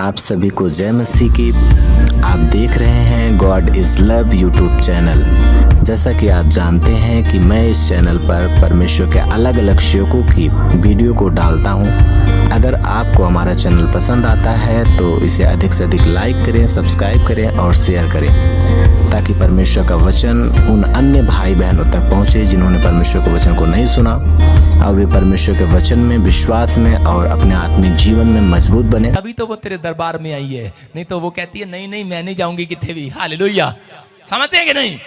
आप सभी को जय मसीह की। आप देख रहे हैं God is love YouTube channel. जैसा कि आप जानते हैं कि मैं इस चैनल पर परमेश्वर के अलग अलग शिक्षकों की वीडियो को डालता हूं। अगर आपको हमारा चैनल पसंद आता है तो इसे अधिक से अधिक लाइक करें, सब्सक्राइब करें और शेयर करें, ताकि परमेश्वर का वचन उन अन्य भाई बहनों तक पहुंचे जिन्होंने परमेश्वर के वचन को नहीं सुना, और वे परमेश्वर के वचन में, विश्वास में और अपने आत्मिक जीवन में मजबूत बने। तभी तो वो तेरे दरबार में आई है, नहीं तो वो कहती है नहीं नहीं मैं नहीं जाऊंगी किथे भी। हालेलुया, समझते हैं कि नहीं?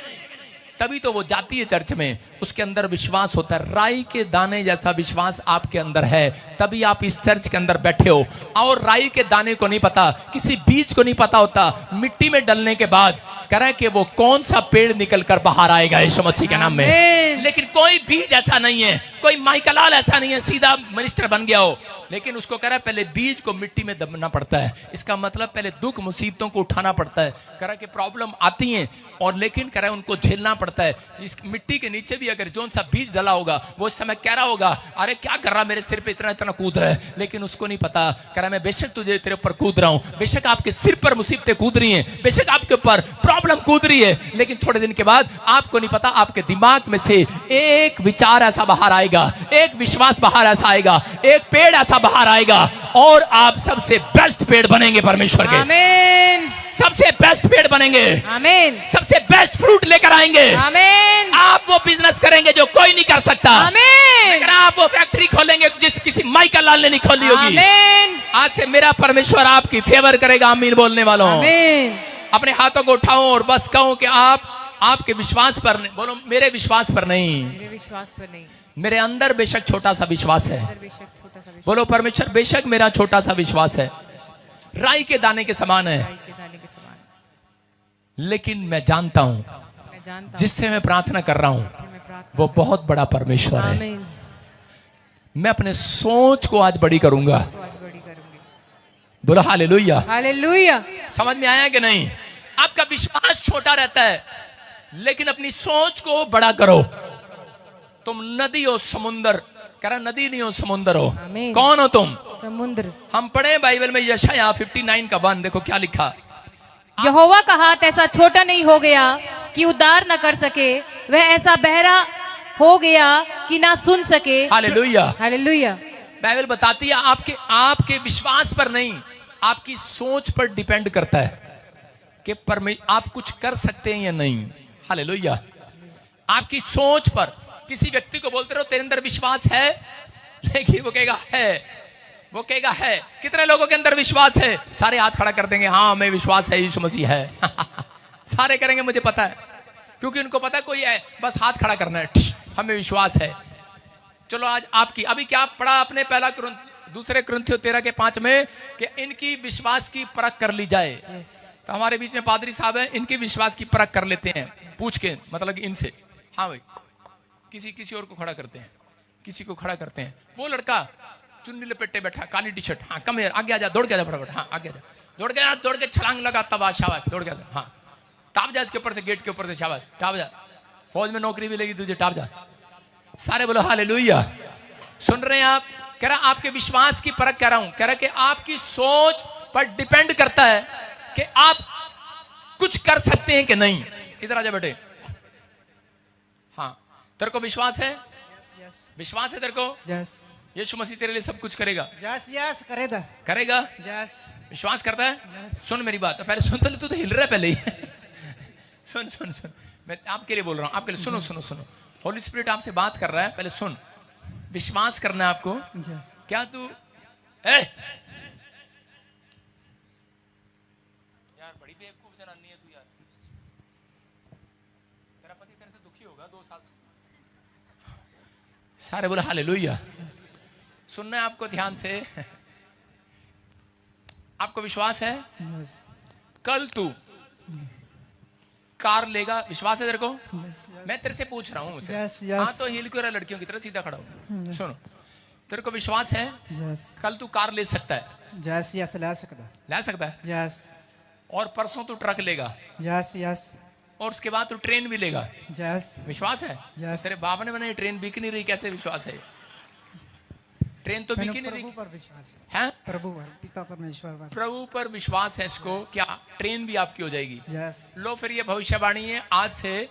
तभी तो वो जाती है चर्च में, उसके अंदर विश्वास होता है। राई के दाने जैसा विश्वास आपके अंदर है, तभी आप इस चर्च के अंदर बैठे हो। और राई के दाने को नहीं पता, किसी बीज को नहीं पता होता, मिट्टी में डलने के बाद कह रहा है कि वो कौन सा पेड़ निकल कर बाहर आएगा यीशु मसीह के नाम में। लेकिन कोई बीज ऐसा नहीं है, कोई माइकलाल ऐसा नहीं है सीधा मिनिस्टर बन गया हो, लेकिन उसको कह रहा है पहले बीज को मिट्टी में दबना पड़ता है। इसका मतलब पहले दुख मुसीबतों को उठाना पड़ता है। कह रहा है कि प्रॉब्लम आती हैं और लेकिन कह रहा है उनको झेलना पड़ता है। इस मिट्टी के नीचे भी अगर जोन सा बीज डला होगा, वो उस समय कह रहा होगा अरे क्या कर रहा मेरे सिर पे इतना इतना कूद रहा है, लेकिन उसको नहीं पता। कह रहा मैं बेशक तुझे तेरे ऊपर कूद रहा हूं, बेशक आपके सिर पर मुसीबतें कूद रही हैं, बेशक आपके ऊपर प्रॉब्लम कूद रही है, लेकिन थोड़े दिन के बाद आपको नहीं पता आपके दिमाग में से एक विचार ऐसा बाहर आएगा, एक विश्वास बाहर ऐसा आएगा, एक पेड़ ऐसा बाहर आएगा और आप सबसे बेस्ट पेड़ बनेंगे परमेश्वर के। आमीन। सबसे बेस्ट पेड़ बनेंगे, आमीन। सबसे बेस्ट फ्रूट लेकर आएंगे। आमीन। आप वो बिजनेस करेंगे जो कोई नहीं कर सकता। आमीन। लेकिन आप वो फैक्ट्री खोलेंगे जिस किसी माइकल लाल ने नहीं खोली होगी। आमीन। आज से मेरा परमेश्वर आपकी फेवर करेगा। आमीन बोलने वालों, आमीन। अपने हाथों को उठाओ और बस कहो कि आपके विश्वास पर नहीं, बोलो मेरे विश्वास पर नहीं, मेरे विश्वास पर नहीं, मेरे अंदर बेशक छोटा सा विश्वास है। अंदर बेशक छोटा सा विश्वास, बोलो परमेश्वर बेशक मेरा छोटा सा विश्वास है, राई के दाने के समान है, राई के दाने के समान, लेकिन मैं जानता हूं मैं जानता हूं जिससे मैं प्रार्थना कर रहा हूं जिससे मैं प्रार्थना वो बहुत बड़ा परमेश्वर है। आमीन। मैं अपने सोच को आज बड़ी करूंगा। तो आज बड़ी करूंगी। बोलो हालेलुया। हालेलुया। समझ में आया कि नहीं? आपका विश्वास छोटा रहता है, लेकिन अपनी सोच को बड़ा करो। तुम नदी हो समुंदर, कह रहा नदी नहीं हो समुंदर हो। आमीन। कौन हो तुम? समुद्र। हम पढ़े बाइबल में यशायाह 59 का 1, देखो क्या लिखा। यहोवा का हाथ ऐसा छोटा नहीं हो गया कि उद्धार न कर सके, वह ऐसा बहरा हो गया कि ना सुन सके। हालेलुया। हालेलुया। बाइबल बताती है आपके विश्वास पर नहीं, आपकी सोच पर डिपेंड करता है कि आप कुछ कर सकते हैं या नहीं। हालेलुया। आपकी सोच पर। किसी व्यक्ति को बोलते रहो तेरे अंदर विश्वास है, लेकिन वो कहेगा है, वो कहेगा है। कितने लोगों के अंदर विश्वास है? सारे हाथ खड़ा कर देंगे, हाँ हमें विश्वास है यीशु मसीह है। सारे करेंगे मुझे पता है, क्योंकि उनको पता है कोई है, बस हाथ खड़ा करना है, हमें विश्वास है। चलो आज आपकी अभी क्या पढ़ा आपने? पहला दूसरे कुरिन्थियों 13 के 5 में कि इनकी विश्वास की परख कर ली जाए। तो हमारे बीच में पादरी साहब हैं, इनके विश्वास की परख कर लेते हैं पूछ के, मतलब इनसे। हाँ भाई, किसी और को खड़ा करते हैं, किसी को खड़ा करते हैं। वो लड़का चुन्नी लपेटे बैठा, काली टी शर्ट, हाँ कम यार, आगे आ जा, दौड़ के आ जा फटाफट, हाँ आगे आ जा, दौड़ के छलांग लगा, तब शाबाश, दौड़ के आ जा, हाँ टाप जा इसके ऊपर से, गेट के ऊपर से, शाबाश टाप जा, फौज में नौकरी मिलेगी तुझे, टाप जा। सारे बोलो हालेलुया। सुन रहे हैं आप? कह रहा आपके विश्वास की परख कह रहा हूं, कह रहा कि आपकी सोच पर डिपेंड करता है कि आप कुछ कर सकते हैं कि नहीं। इधर आजा बेटे। हाँ, तेरे को विश्वास है? विश्वास है तेरे को? यस यीशु मसीह तेरे लिए सब कुछ करेगा? यस यस करेगा। करेगा? यस विश्वास करता है? सुन मेरी बात, पहले सुन तो ले, तू तो हिल रहा है पहले ही। सुन सुन सुन, मैं आपके लिए बोल रहा हूं, आपके लिए। सुनो सुनो सुनो, होली स्पिरिट आपसे बात कर रहा है, पहले सुन। विश्वास करना है आपको। यस क्या तू यार बड़ी बेवकूफ जनानी है तू यार। तेरा पति तेरे से दुखी होगा 2 साल से। सारे बोले हालेलुया। सुनना है आपको ध्यान से। आपको विश्वास है? यस कल तू कार लेगा, विश्वास है तेरे को? यस मैं तेरे से पूछ रहा हूँ। यस यस हाँ तो हिल क्यों रहा? लड़कियों की तरह सीधा खड़ा हो। सुनो, तेरे को विश्वास है यस कल तू कार ले सकता है? यस यस ला सकता। ला सकता है। यस और परसों तू ट्रक लेगा, यस यस और उसके बाद तू ट्रेन भी लेगा। यस विश्वास है? Yes. तेरे बाप ने बनाई ट्रेन बिक नहीं रही, कैसे विश्वास है? ट्रेन तो मैंने बिकी नहीं प्रभु दिखी पर विश्वास है। प्रभु पर पिता परमेश्वर पर प्रभु पर विश्वास है इसको, क्या ट्रेन भी आपकी हो जाएगी। यस लो फिर ये भविष्यवाणी है, आज से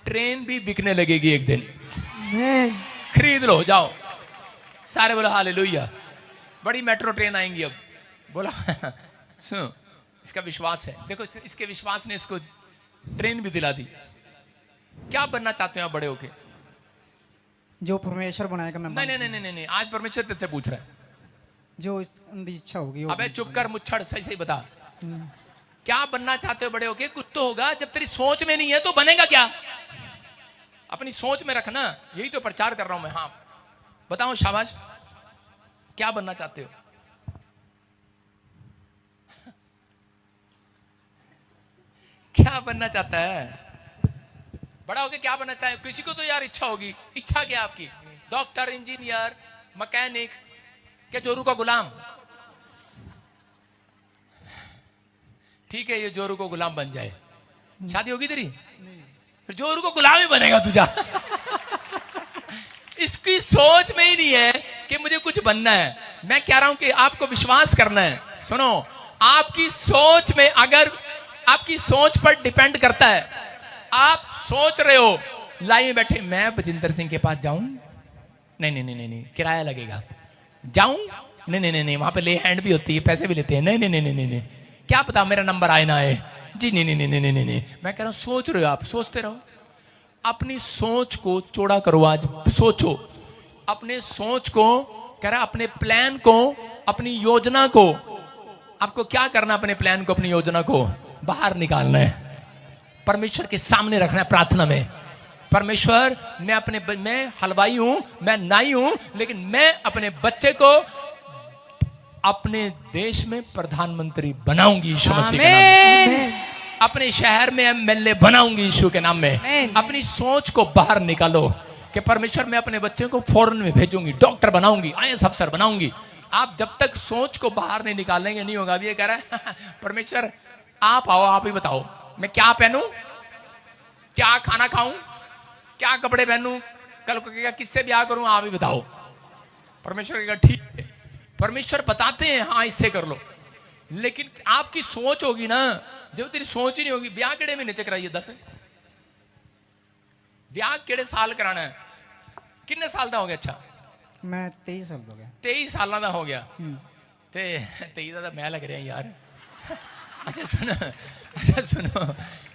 ट्रेन भी बिकने लगेगी एक दिन। खरीद लो, जाओ सारे बोलो हालेलुया। बड़ी मेट्रो ट्रेन आएंगी अब, बोला सुनो इसका विश्वास है। देखो इसके विश्वास ने इसको ट्रेन भी दिला दी। क्या बनना चाहते हो आप बड़े होके? जो परमेश्वर बनाएगा मैं नहीं नहीं नहीं नहीं, आज परमेश्वर तुझसे पूछ रहा है। जो इस अंधी इच्छा होगी वो अबे चुप कर मुच्छड़, सही सही बता, हम्म, क्या बनना चाहते हो बड़े होके? कुछ तो होगा, जब तेरी सोच में नहीं है तो बनेगा क्या? अपनी सोच में रखना, यही तो प्रचार कर रहा हूं मैं। हाँ बताओ, शाबाश, क्या बनना चाहते हो? क्या बनना चाहता है बड़ा होके? क्या बनना चाहता है? किसी को तो यार इच्छा होगी। इच्छा क्या आपकी? डॉक्टर, इंजीनियर, मैकेनिक, क्या जोरू का गुलाम? ठीक है, ये जोरू को गुलाम बन जाए, शादी होगी तेरी, फिर जोरू को गुलाम ही बनेगा तुझा। इसकी सोच में ही नहीं है कि मुझे कुछ बनना है। मैं कह रहा हूं कि आपको विश्वास करना है। सुनो, आपकी सोच में, अगर आपकी सोच पर डिपेंड करता है, आप सोच रहे हो लाइन में बैठे मैं बजिंदर सिंह के पास जाऊं, नहीं नहीं नहीं नहीं, किराया लगेगा, जाऊं, नहीं नहीं नहीं, वहां पे ले हैंड भी होती है, पैसे भी लेते हैं, नहीं नहीं नहीं नहीं नहीं, क्या पता मेरा नंबर आए ना आए जी, नहीं नहीं नहीं नहीं नहीं नहीं। मैं कह रहा हूं सोच रहे हो, आप सोचते रहो, अपनी सोच को चौड़ा करो। आज सोचो, अपने सोच को, कह रहा अपने प्लान को, अपनी योजना को, आपको क्या करना? अपने प्लान को, अपनी योजना को बाहर निकालना है, परमेश्वर के सामने रखना है प्रार्थना में। परमेश्वर, मैं हलवाई हूं, मैं नाई हूं, लेकिन मैं अपने बच्चे को अपने देश में प्रधानमंत्री बनाऊंगी यीशु मसीह के नाम में। अपने शहर में एमएलए बनाऊंगी यीशु के नाम में। अपनी सोच को बाहर निकालो कि परमेश्वर, मैं अपने बच्चे को फॉरेन में भेजूंगी, डॉक्टर बनाऊंगी, आईएएस अफसर बनाऊंगी। आप जब तक सोच को बाहर नहीं निकालेंगे नहीं होगा। अब ये कह रहा है परमेश्वर आप आओ, आप ही बताओ मैं क्या पहनूं, क्या खाना खाऊं, क्या कपड़े पहनूं, कल को कहेगा किससे ब्याह करूं, आप ही बताओ। परमेश्वर कहेगा ठीक है। परमेश्वर बताते हैं हाँ इससे कर लो, लेकिन आपकी सोच होगी ना। जब तेरी सोच ही नहीं होगी, ब्याह केड़े महीने च कराइए? 10 ब्याह केड़े साल कराना है? कितने साल का हो गया? अच्छा मैं 23 साल हो गया। 23 साल का हो गया। ते 23 का मैं लग रहा यार। अच्छा सुनो, अच्छा सुनो,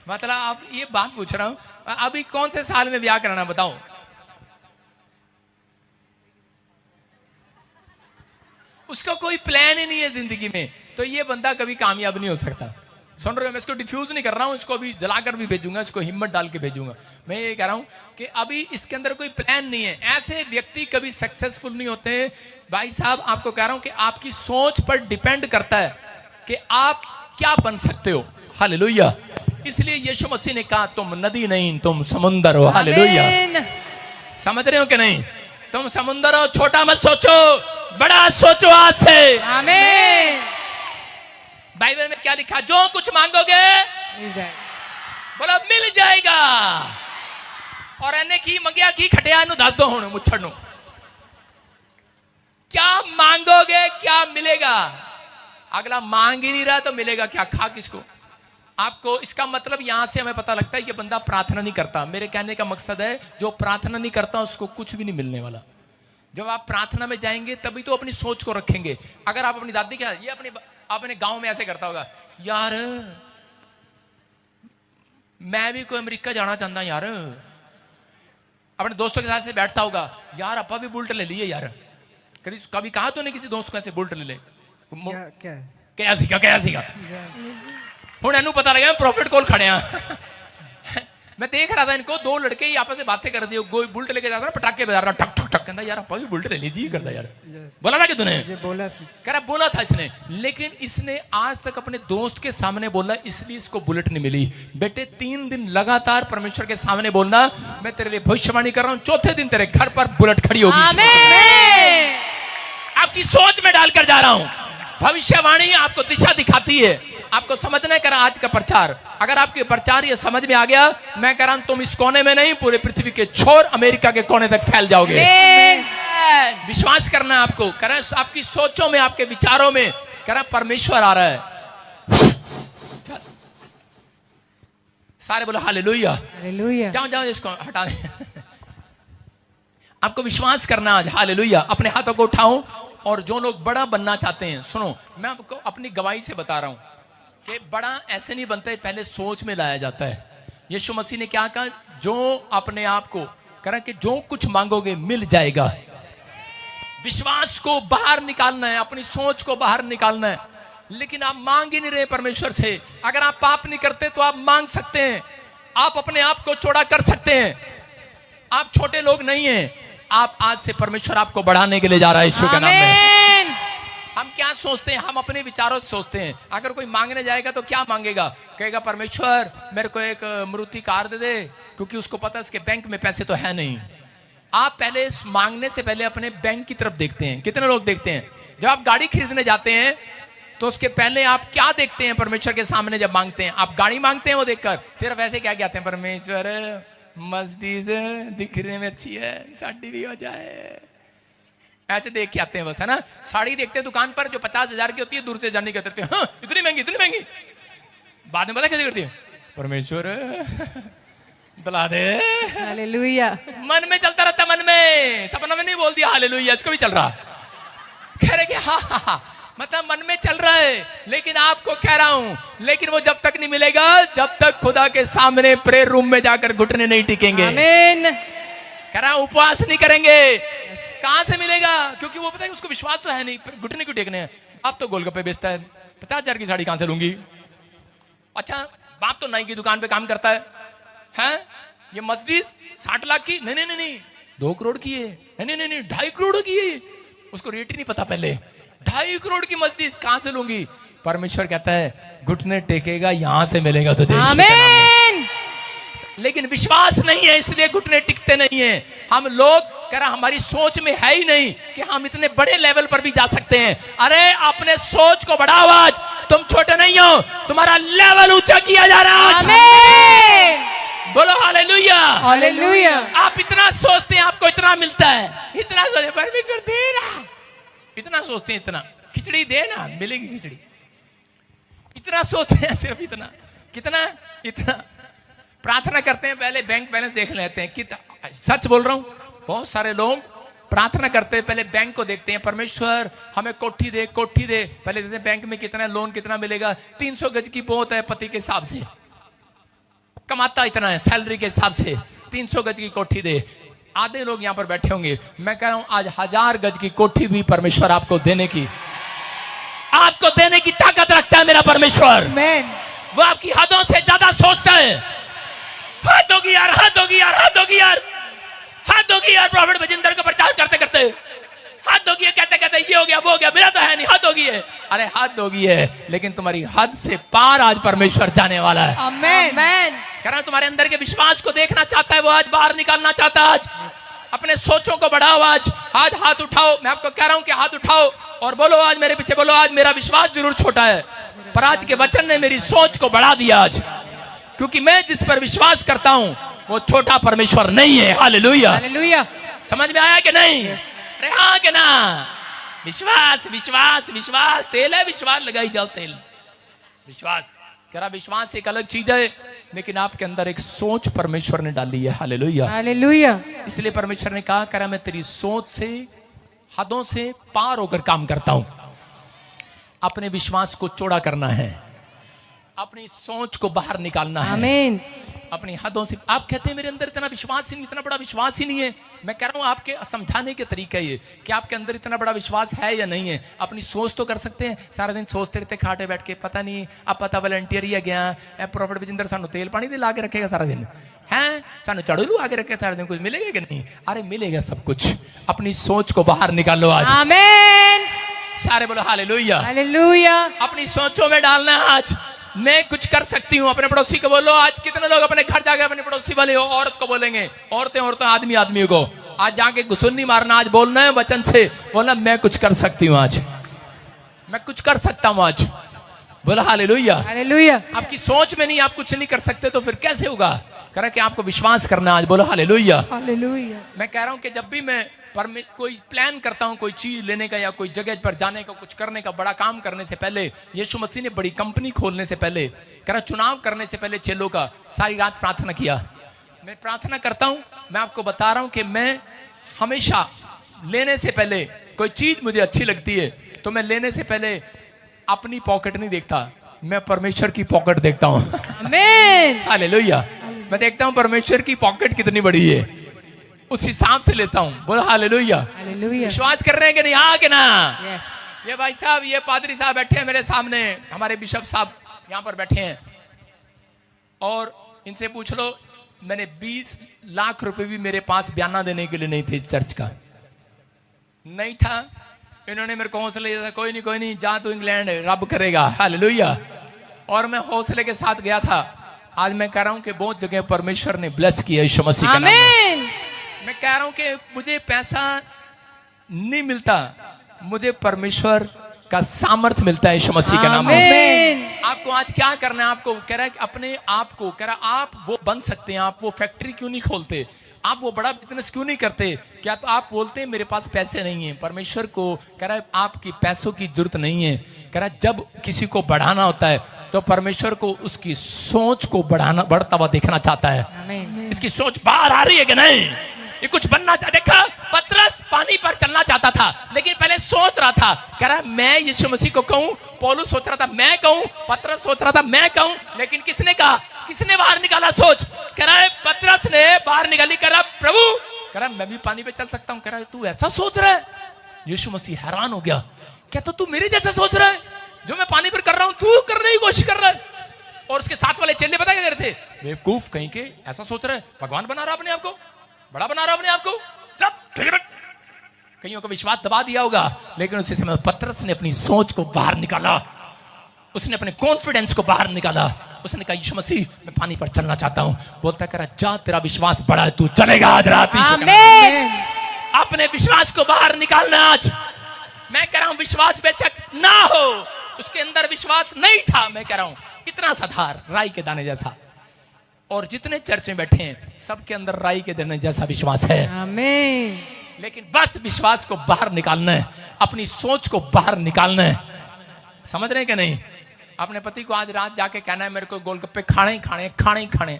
मतलब आप ये बात पूछ रहा हूं, अभी कौन से साल में ब्याह कराना बताओ? उसका कोई प्लान ही नहीं है जिंदगी में, तो ये बंदा कभी कामयाब नहीं हो सकता। सुन रहे हो? मैं इसको डिफ्यूज नहीं कर रहा हूं, इसको अभी जलाकर भी भेजूंगा, इसको हिम्मत डाल के भेजूंगा। मैं ये कह रहा हूं कि अभी इसके अंदर कोई प्लान नहीं है। ऐसे व्यक्ति कभी सक्सेसफुल नहीं होते। भाई साहब, आपको कह रहा हूं कि आपकी सोच पर डिपेंड करता है कि आप क्या बन सकते हो। हालेलुया। इसलिए यीशु मसीह ने कहा तुम नदी नहीं, तुम समुंदर हो। हालेलुया। समझ रहे हो कि नहीं? तुम समुंदर हो। छोटा मत सोचो, बड़ा सोचो आज से। आमीन। बाइबल में क्या लिखा? जो कुछ मांगोगे मिल जाएगा, बोलो मिल जाएगा। और एने की मंगिया की खटिया नु दस दो हुण मुछड़ नु, क्या मांगोगे क्या मिलेगा? अगला मांग ही नहीं रहा तो मिलेगा क्या? खा किसको? आपको इसका मतलब यहां से हमें पता लगता है ये बंदा प्रार्थना नहीं करता। मेरे कहने का मकसद है जो प्रार्थना नहीं करता उसको कुछ भी नहीं मिलने वाला। जब आप प्रार्थना में जाएंगे तभी तो अपनी सोच को रखेंगे। अगर आप अपनी दादी क्या, ये अपने गांव में ऐसे करता होगा, यार मैं भी कोई अमेरिका जाना चाहता यार, अपने दोस्तों के साथ से बैठता होगा, यार अपा भी बुलेट ले लिए यार। कभी कहा तो नहीं किसी दोस्त को ऐसे बुलेट ले ले? क्या सीखा हूं एनू पता लगा प्रॉफिट कॉल खड़े हैं। मैं देख रहा था इनको, दो लड़के ही आपस में बातें कर दिए। कोई बुलेट लेके जाता ना, पटाखे बजा रहा, ठक ठक ठक, कहता यार अपा भी बुलेट ले लीजिए करता यार। बोला ना कि तूने? कह रहा बोला था इसने, लेकिन इसने आज तक अपने दोस्त के सामने बोला, इसलिए इसको बुलेट नहीं मिली। बेटे 3 दिन लगातार परमेश्वर के सामने बोलना, मैं तेरे लिए भविष्यवाणी कर रहा हूं, चौथे दिन तेरे घर पर बुलेट खड़ी होगी। आमीन। आपकी सोच में डालकर जा रहा हूं। भविष्यवाणी आपको दिशा दिखाती है। आपको समझना कर आज का प्रचार, अगर आपके प्रचार ये समझ में आ गया, मैं कह रहा हूं तुम इस कोने में नहीं, पूरे पृथ्वी के छोर अमेरिका के कोने तक फैल जाओगे। आमेन। विश्वास करना है आपको, कह रहा है आपकी सोचों में, आपके विचारों में, कह रहा है परमेश्वर आ रहा है। सारे बोलो हालेलुया। हालेलुया। जाओ जाओ इसको हटा दे। आपको विश्वास करना आज, हालेलुया। अपने हाथों को उठाओ, और जो लोग बड़ा बनना चाहते हैं, सुनो, मैं आपको अपनी गवाही से बता रहा हूं कि बड़ा ऐसे नहीं बनता है, पहले सोच में लाया जाता है। यीशु मसीह ने क्या कहा, जो अपने आप को करा कि जो कुछ मांगोगे मिल जाएगा। विश्वास को बाहर निकालना है, अपनी सोच को बाहर निकालना है। लेकिन आप मांग ही नहीं रहे परमेश्वर से। अगर आप पाप नहीं करते तो आप मांग सकते हैं, आप अपने आप को चौड़ा कर सकते हैं। आप छोटे लोग नहीं हैं। आप आज से परमेश्वर आपको बढ़ाने के लिए जा रहा है, यीशु के नाम में। हम क्या सोचते हैं, हम अपने विचारों से सोचते हैं। अगर कोई मांगने जाएगा तो क्या मांगेगा, कहेगा परमेश्वर मेरे को एक मारुति कार दे दे, क्योंकि उसको पता है उसके बैंक में पैसे तो है नहीं। आप पहले मांगने से पहले अपने बैंक की तरफ देखते हैं। कितने लोग देखते हैं, जब आप गाड़ी खरीदने जाते हैं तो उसके पहले आप क्या देखते हैं परमेश्वर के सामने जब मांगते हैं? आप गाड़ी मांगते हैं वो देखकर, सिर्फ ऐसे क्या कहते हैं, परमेश्वर मर्सिडीज दिखने में अच्छी है, साड़ी भी हो जाए, ऐसे देख के आते हैं बस, है ना। साड़ी देखते हैं दुकान पर जो 50,000 की होती है, दूर से जाने कहते हैं, हाँ इतनी महंगी इतनी महंगी। बाद में पता कैसे करती है, परमेश्वर दिला दे। हालेलुया। मन में चलता रहता, मन में, सपना में नहीं बोल दिया हालेलुया, इसको भी चल रहा, कह रहे कि हाँ हाँ हाँ, मतलब मन में चल रहा है। लेकिन आपको कह रहा हूं, लेकिन वो जब तक नहीं मिलेगा जब तक खुदा के सामने प्रेयर रूम में जाकर घुटने नहीं टिकेंगे। आमीन। कह रहा उपवास नहीं करेंगे। कहां से मिलेगा, क्योंकि वो पता है उसको विश्वास तो है नहीं, घुटने क्यों टेकने हैं। आप तो गोलगप्पे बेचता है, 50,000 की साड़ी कहां से लूंगी। अच्छा, बाप तो नाई की दुकान पे काम करता है? ये मर्सिडीज 60 लाख की, नहीं नहीं नहीं 2 करोड़ की है, नहीं नहीं नहीं 2.5 करोड़ की है। उसको रेट ही नहीं पता पहले, 2.5 करोड़ की मर्सिडीज कहां से लूंगी। परमेश्वर कहता है घुटने टेकेगा, यहां से मिलेगा तुझे। आमीन। लेकिन विश्वास नहीं है, इसलिए घुटने टिकते नहीं है। हम लोग कह रहा हमारी सोच में है ही नहीं कि हम इतने बड़े लेवल पर भी जा सकते हैं। अरे अपने सोच को बढ़ाओ, आज तुम छोटे नहीं हो, तुम्हारा लेवल ऊंचा किया जा रहा है। आमीन। बोलो हालेलुया। हालेलुया। आप इतना सोचते हैं आपको इतना मिलता है, इतना सोचते परमेश्वर दे रहा, इतना सोचते हैं, इतना खिचड़ी दे ना मिलेगी खिचड़ी, इतना सोचते हैं, सिर्फ इतना, कितना इतना प्रार्थना करते हैं, पहले बैंक बैलेंस देख लेते हैं। कितना सच बोल रहा हूं, बहुत सारे लोग प्रार्थना करते हैं, पहले बैंक को देखते हैं, परमेश्वर हमें कोठी दे, कोठी दे, पहले देखते हैं बैंक में कितना लोन कितना मिलेगा। 300 गज की बहुत है, पति के हिसाब से कमाता इतना है, सैलरी के हिसाब से 300 गज की कोठी दे। आधे लोग यहां पर बैठे होंगे, मैं कह रहा हूं आज 1000 गज की कोठी भी परमेश्वर आपको देने की ताकत रखता है। मेरा परमेश्वर, वो आपकी हदों से ज्यादा सोचता है। हाथ होगी यार, हाथ होगी यार, हाथ होगी यार, हाथ होगी यार। प्रॉफिट बजिंदर का प्रचार करते करते हाथ होगी है, कहते कहते ये हो गया वो हो गया, मेरा तो है नहीं, हाथ होगी है। अरे हाथ होगी है, लेकिन तुम्हारी हद से पार आज परमेश्वर जाने वाला है। आमीन। कह रहा हूं तुम्हारे अंदर के विश्वास को देखना चाहता है, वो आज बाहर निकालना चाहता है। आज अपने सोचों को बढ़ाओ, आज हाथ उठाओ। मैं आपको कह रहा हूं कि हाथ उठाओ और बोलो, आज मेरे पीछे बोलो, आज मेरा विश्वास जरूर छोटा है, पर आज के वचन ने मेरी सोच को बढ़ा दिया आज, क्योंकि मैं जिस पर विश्वास करता हूं वो छोटा परमेश्वर नहीं है। हालेलुया। हालेलुया। समझ में आया कि नहीं? अरे हाँ कि ना? विश्वास विश्वास विश्वास, तेल है, विश्वास लगाई जाओ तेल। विश्वास कह रहा, विश्वास एक अलग चीज है, लेकिन आपके अंदर एक सोच परमेश्वर ने डाली है। हालेलुया। हालेलुया। इसलिए परमेश्वर ने कहा, कह रहा मैं तेरी सोच से, हदों से पार होकर काम करता हूं। अपने विश्वास को चौड़ा करना है, अपनी सोच को बाहर निकालना है, आमीन। अपनी हदों से। आप कहते हैं मेरे अंदर इतना विश्वास ही नहीं, इतना बड़ा विश्वास ही नहीं है। मैं कह रहा हूं आपके समझाने के तरीका ये कि आपके अंदर इतना बड़ा विश्वास है या नहीं है। अपनी सोच तो कर सकते हैं, सारा दिन सोचते रहते खाटे बैठ के, पता नहीं अब पता वॉलंटियर ही गया प्रॉफिट बजिंदर सानू तेल पानी दे ला के रखेगा सारा दिन, है सानू चढ़ू आगे रखे सारा दिन, कुछ मिलेगा कि नहीं? अरे मिलेगा सब कुछ। अपनी सोच को बाहर निकालो आज। आमीन। सारे बोलो हालेलुया। हालेलुया। अपनी सोचों में डालना है आज, मैं कुछ कर सकती हूँ। अपने पड़ोसी को बोलो, आज कितने लोग अपने घर जाके अपने पड़ोसी वाले औरत को बोलेंगे, औरतें आदमी आदमी को आज जाके गुस्सा मारना, आज बोलना है वचन से, बोलना मैं कुछ कर सकती हूँ, आज मैं कुछ कर सकता हूँ। आज बोला हालेलुया। हालेलुया। आपकी सोच में नहीं, आप कुछ नहीं कर सकते तो फिर कैसे होगा? कह रहा कि आपको विश्वास करना, आज बोलो हालेलुया। हालेलुया। मैं कह रहा हूं कि जब भी मैं पर मैं कोई प्लान करता हूं, कोई चीज लेने का या कोई जगह पर जाने का, कुछ करने का, बड़ा काम करने से पहले, यीशु मसीह ने बड़ी कंपनी खोलने से पहले, करा चुनाव करने से पहले चेलों का सारी रात प्रार्थना किया। मैं प्रार्थना करता हूं, मैं आपको बता रहा हूं कि मैं हमेशा लेने से पहले कोई चीज मुझे अच्छी लगती है तो मैं लेने से पहले अपनी पॉकेट नहीं देखता, मैं परमेश्वर की पॉकेट देखता हूं। आमीन। हालेलुया। मैं देखता हूं परमेश्वर की पॉकेट कितनी बड़ी है, उस हिसाब से लेता हूं। बोलो हालेलुया। हालेलुया। विश्वास कर रहे हैं कि नहीं? हाँ कि ना? यस। ये भाई साहब, ये पादरी साहब बैठे हैं मेरे सामने, हमारे बिशप साहब यहाँ पर बैठे हैं, और इनसे पूछ लो, मैंने 20 लाख रुपए भी मेरे पास बयाना देने के लिए नहीं थे, चर्च का नहीं था। इन्होंने मेरे को हौसला दिया था, कोई नहीं जा तू इंग्लैंड, रब करेगा। हालेलुया। और मैं हौसले के साथ गया था। आज मैं कह रहा हूं कि बहुत जगह परमेश्वर ने ब्लेस किया यीशु मसीह के नाम में। आमीन। मैं कह रहा हूं कि मुझे पैसा नहीं मिलता, मुझे परमेश्वर का सामर्थ मिलता है यीशु मसीह के नाम में। आमीन। आपको आज क्या करना है? आपको कह रहा है कि अपने आप को कह रहा, आप वो बन सकते हैं, आप वो फैक्ट्री क्यों नहीं खोलते, आप वो बड़ा बिजनेस क्यों नहीं करते? क्या तो आप बोलते हैं मेरे पास पैसे नहीं है। परमेश्वर को कह रहा है आपकी पैसों की जरूरत नहीं है। कह रहा है जब किसी को बढ़ाना होता है तो परमेश्वर को उसकी सोच को बढ़ता हुआ देखना चाहता है। आमीन। इसकी सोच बाहर आ रही है कि नहीं? ये कुछ बनना चाहता। देखा, पतरस पानी पर चलना चाहता था, लेकिन पहले सोच रहा था, कह रहा मैं यीशु मसीह को कहूं, पौलुस सोच रहा था मैं कहूं, पतरस सोच रहा था मैं कहूं, लेकिन किसने कहा? किसने बाहर निकाला सोच? कह रहा है पतरस ने बाहर निकाली। कह रहा प्रभु, कह रहा मैं भी पानी पे चल सकता हूं। कह रहा तू ऐसा सोच रहा है? यीशु मसीह हैरान हो गया, क्या तो तू मेरे जैसा सोच रहा है? जो मैं पानी पर कर रहा हूं तू करने की कोशिश कर रहा है। और उसके साथ वाले चेले पता क्या कर रहे थे? बेवकूफ कहीं के, ऐसा सोच रहा है भगवान बना रहा अपने आप को, बड़ा बना रहा अपने आप को। जब कईयों का विश्वास दबा दिया होगा, लेकिन उसी समय पतरस ने अपनी सोच को बाहर निकाला, उसने अपने कॉन्फिडेंस को बाहर निकाला। उसने कहा यीशु मसीह मैं पानी पर चलना चाहता हूं। बोलता करा जा, तेरा विश्वास बड़ा है, तू चलेगा आज रात। आमीन। अपने विश्वास को बाहर निकालना। आज मैं कह रहा हूं विश्वास बेशक ना हो, उसके अंदर विश्वास नहीं था, मैं कह रहा हूं इतना सा था राई के दाने जैसा, और जितने चर्च में बैठे हैं सबके अंदर राई के दाने जैसा विश्वास है। आमीन। लेकिन बस विश्वास को बाहर निकालना है, अपनी सोच को बाहर निकालना है। समझ रहे हैं कि नहीं? अपने पति को आज रात जाके कहना है मेरे को गोलगप्पे खाने ही खाने, खाने ही खाने।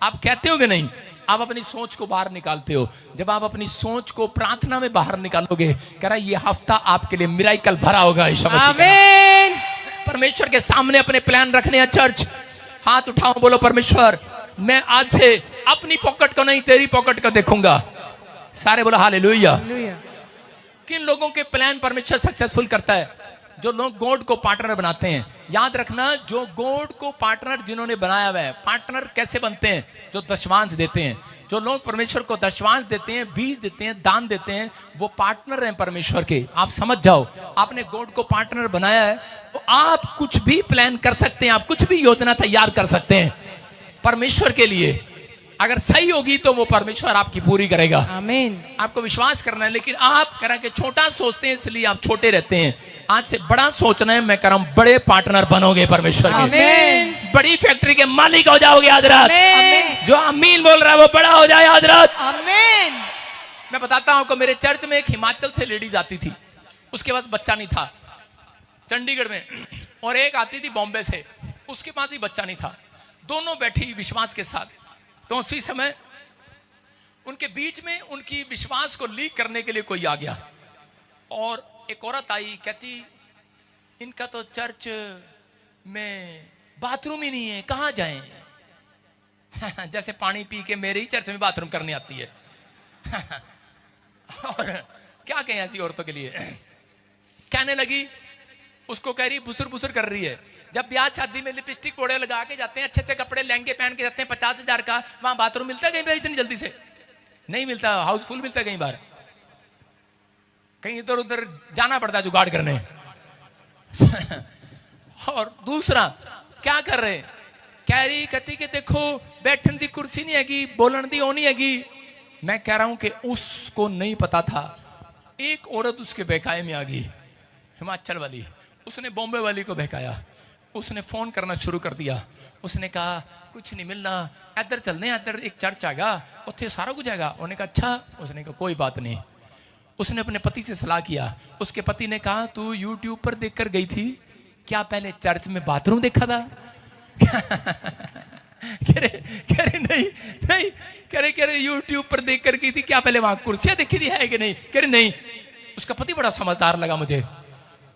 आप कहते हो कि नहीं? आप अपनी सोच को बाहर निकालते हो। जब आप अपनी सोच को प्रार्थना में बाहर निकालोगे, कह रहा ये हफ्ता आपके लिए मिराकल भरा होगा यीशु मसीह के नाम। आमीन। परमेश्वर के सामने अपने प्लान रखने हैं। चर्च हाथ उठाओ, बोलो परमेश्वर मैं आज से अपनी पॉकेट को नहीं तेरी पॉकेट को देखूंगा। सारे बोलो हालेलुया। हालेलुया। किन लोगों के प्लान परमेश्वर सक्सेसफुल करता है? जो लोग गॉड को पार्टनर बनाते हैं। याद रखना, जो गॉड को पार्टनर जिन्होंने बनाया हुआ है, पार्टनर कैसे बनते हैं? जो दशमांश देते हैं। जो लोग परमेश्वर को दशमांश देते हैं, बीज देते हैं, दान देते हैं, वो पार्टनर हैं परमेश्वर के। आप समझ जाओ, आपने गॉड को पार्टनर बनाया है तो आप कुछ भी प्लान कर सकते हैं, आप कुछ भी योजना तैयार कर सकते हैं परमेश्वर के लिए। अगर सही होगी तो वो परमेश्वर आपकी पूरी करेगा। आमीन। आपको विश्वास करना है, लेकिन आप कह रहे हैं कि छोटा सोचते हैं इसलिए आप छोटे रहते हैं। आज से बड़ा सोचना है। मैं कह रहा हूं बड़े पार्टनर बनोगे परमेश्वर के, आमीन। बड़ी फैक्ट्री के मालिक हो जाओगे आज रात। आमीन। जो आमीन बोल रहा है वो बड़ा हो जाए आज रात। आमीन। मैं बताता हूं आपको, मेरे चर्च में एक हिमाचल से लेडीज आती थी, उसके पास बच्चा नहीं था चंडीगढ़ में, और एक आती थी बॉम्बे से, उसके पास ही बच्चा नहीं था। दोनों बैठी विश्वास के साथ। तो उसी समय उनके बीच में उनकी विश्वास को लीक करने के लिए कोई आ गया, और एक औरत आई, कहती इनका तो चर्च में बाथरूम ही नहीं है, कहां जाएं? जैसे पानी पी के मेरे ही चर्च में बाथरूम करने आती है। और क्या कहें ऐसी औरतों के लिए। कहने लगी, उसको कह रही बुसुर बुसुर कर रही है। जब ब्याह शादी में लिपस्टिक पोड़े लगा के जाते हैं, अच्छे अच्छे कपड़े लहंगे पहन के जाते हैं 50,000 का, वहां बाथरूम मिलता है कहीं बार इतनी जल्दी से? नहीं मिलता, हाउसफुल मिलता है कहीं बार, कहीं इधर उधर जाना पड़ता है जुगाड़ करने। और दूसरा क्या कर रहे, कह रही कहती कि देखो बैठन दी कुर्सी नहीं हैगी, बोलन दी होनी हैगी। मैं कह रहा हूं कि उसको नहीं पता था, एक औरत उसके बहकाए में आ गई, हिमाचल वाली। उसने बॉम्बे वाली को बहकाया, उसने फोन करना शुरू कर दिया। उसने कहा कुछ नहीं मिलना, इधर चलने, इधर एक चर्च आएगा, उत्थे सारा कुछ आएगा। उन्होंने कहा अच्छा। उसने कहा कोई बात नहीं। उसने अपने पति से सलाह किया। उसके पति ने कहा तू यूट्यूब पर देखकर गई थी, क्या पहले चर्च में बाथरूम देखा था? कह रहे नहीं नहीं, कह रहे यूट्यूब पर देखकर गई थी, क्या पहले वहां कुर्सियां देखी थी है कि नहीं? कह रहे नहीं। उसका पति बड़ा समझदार लगा मुझे,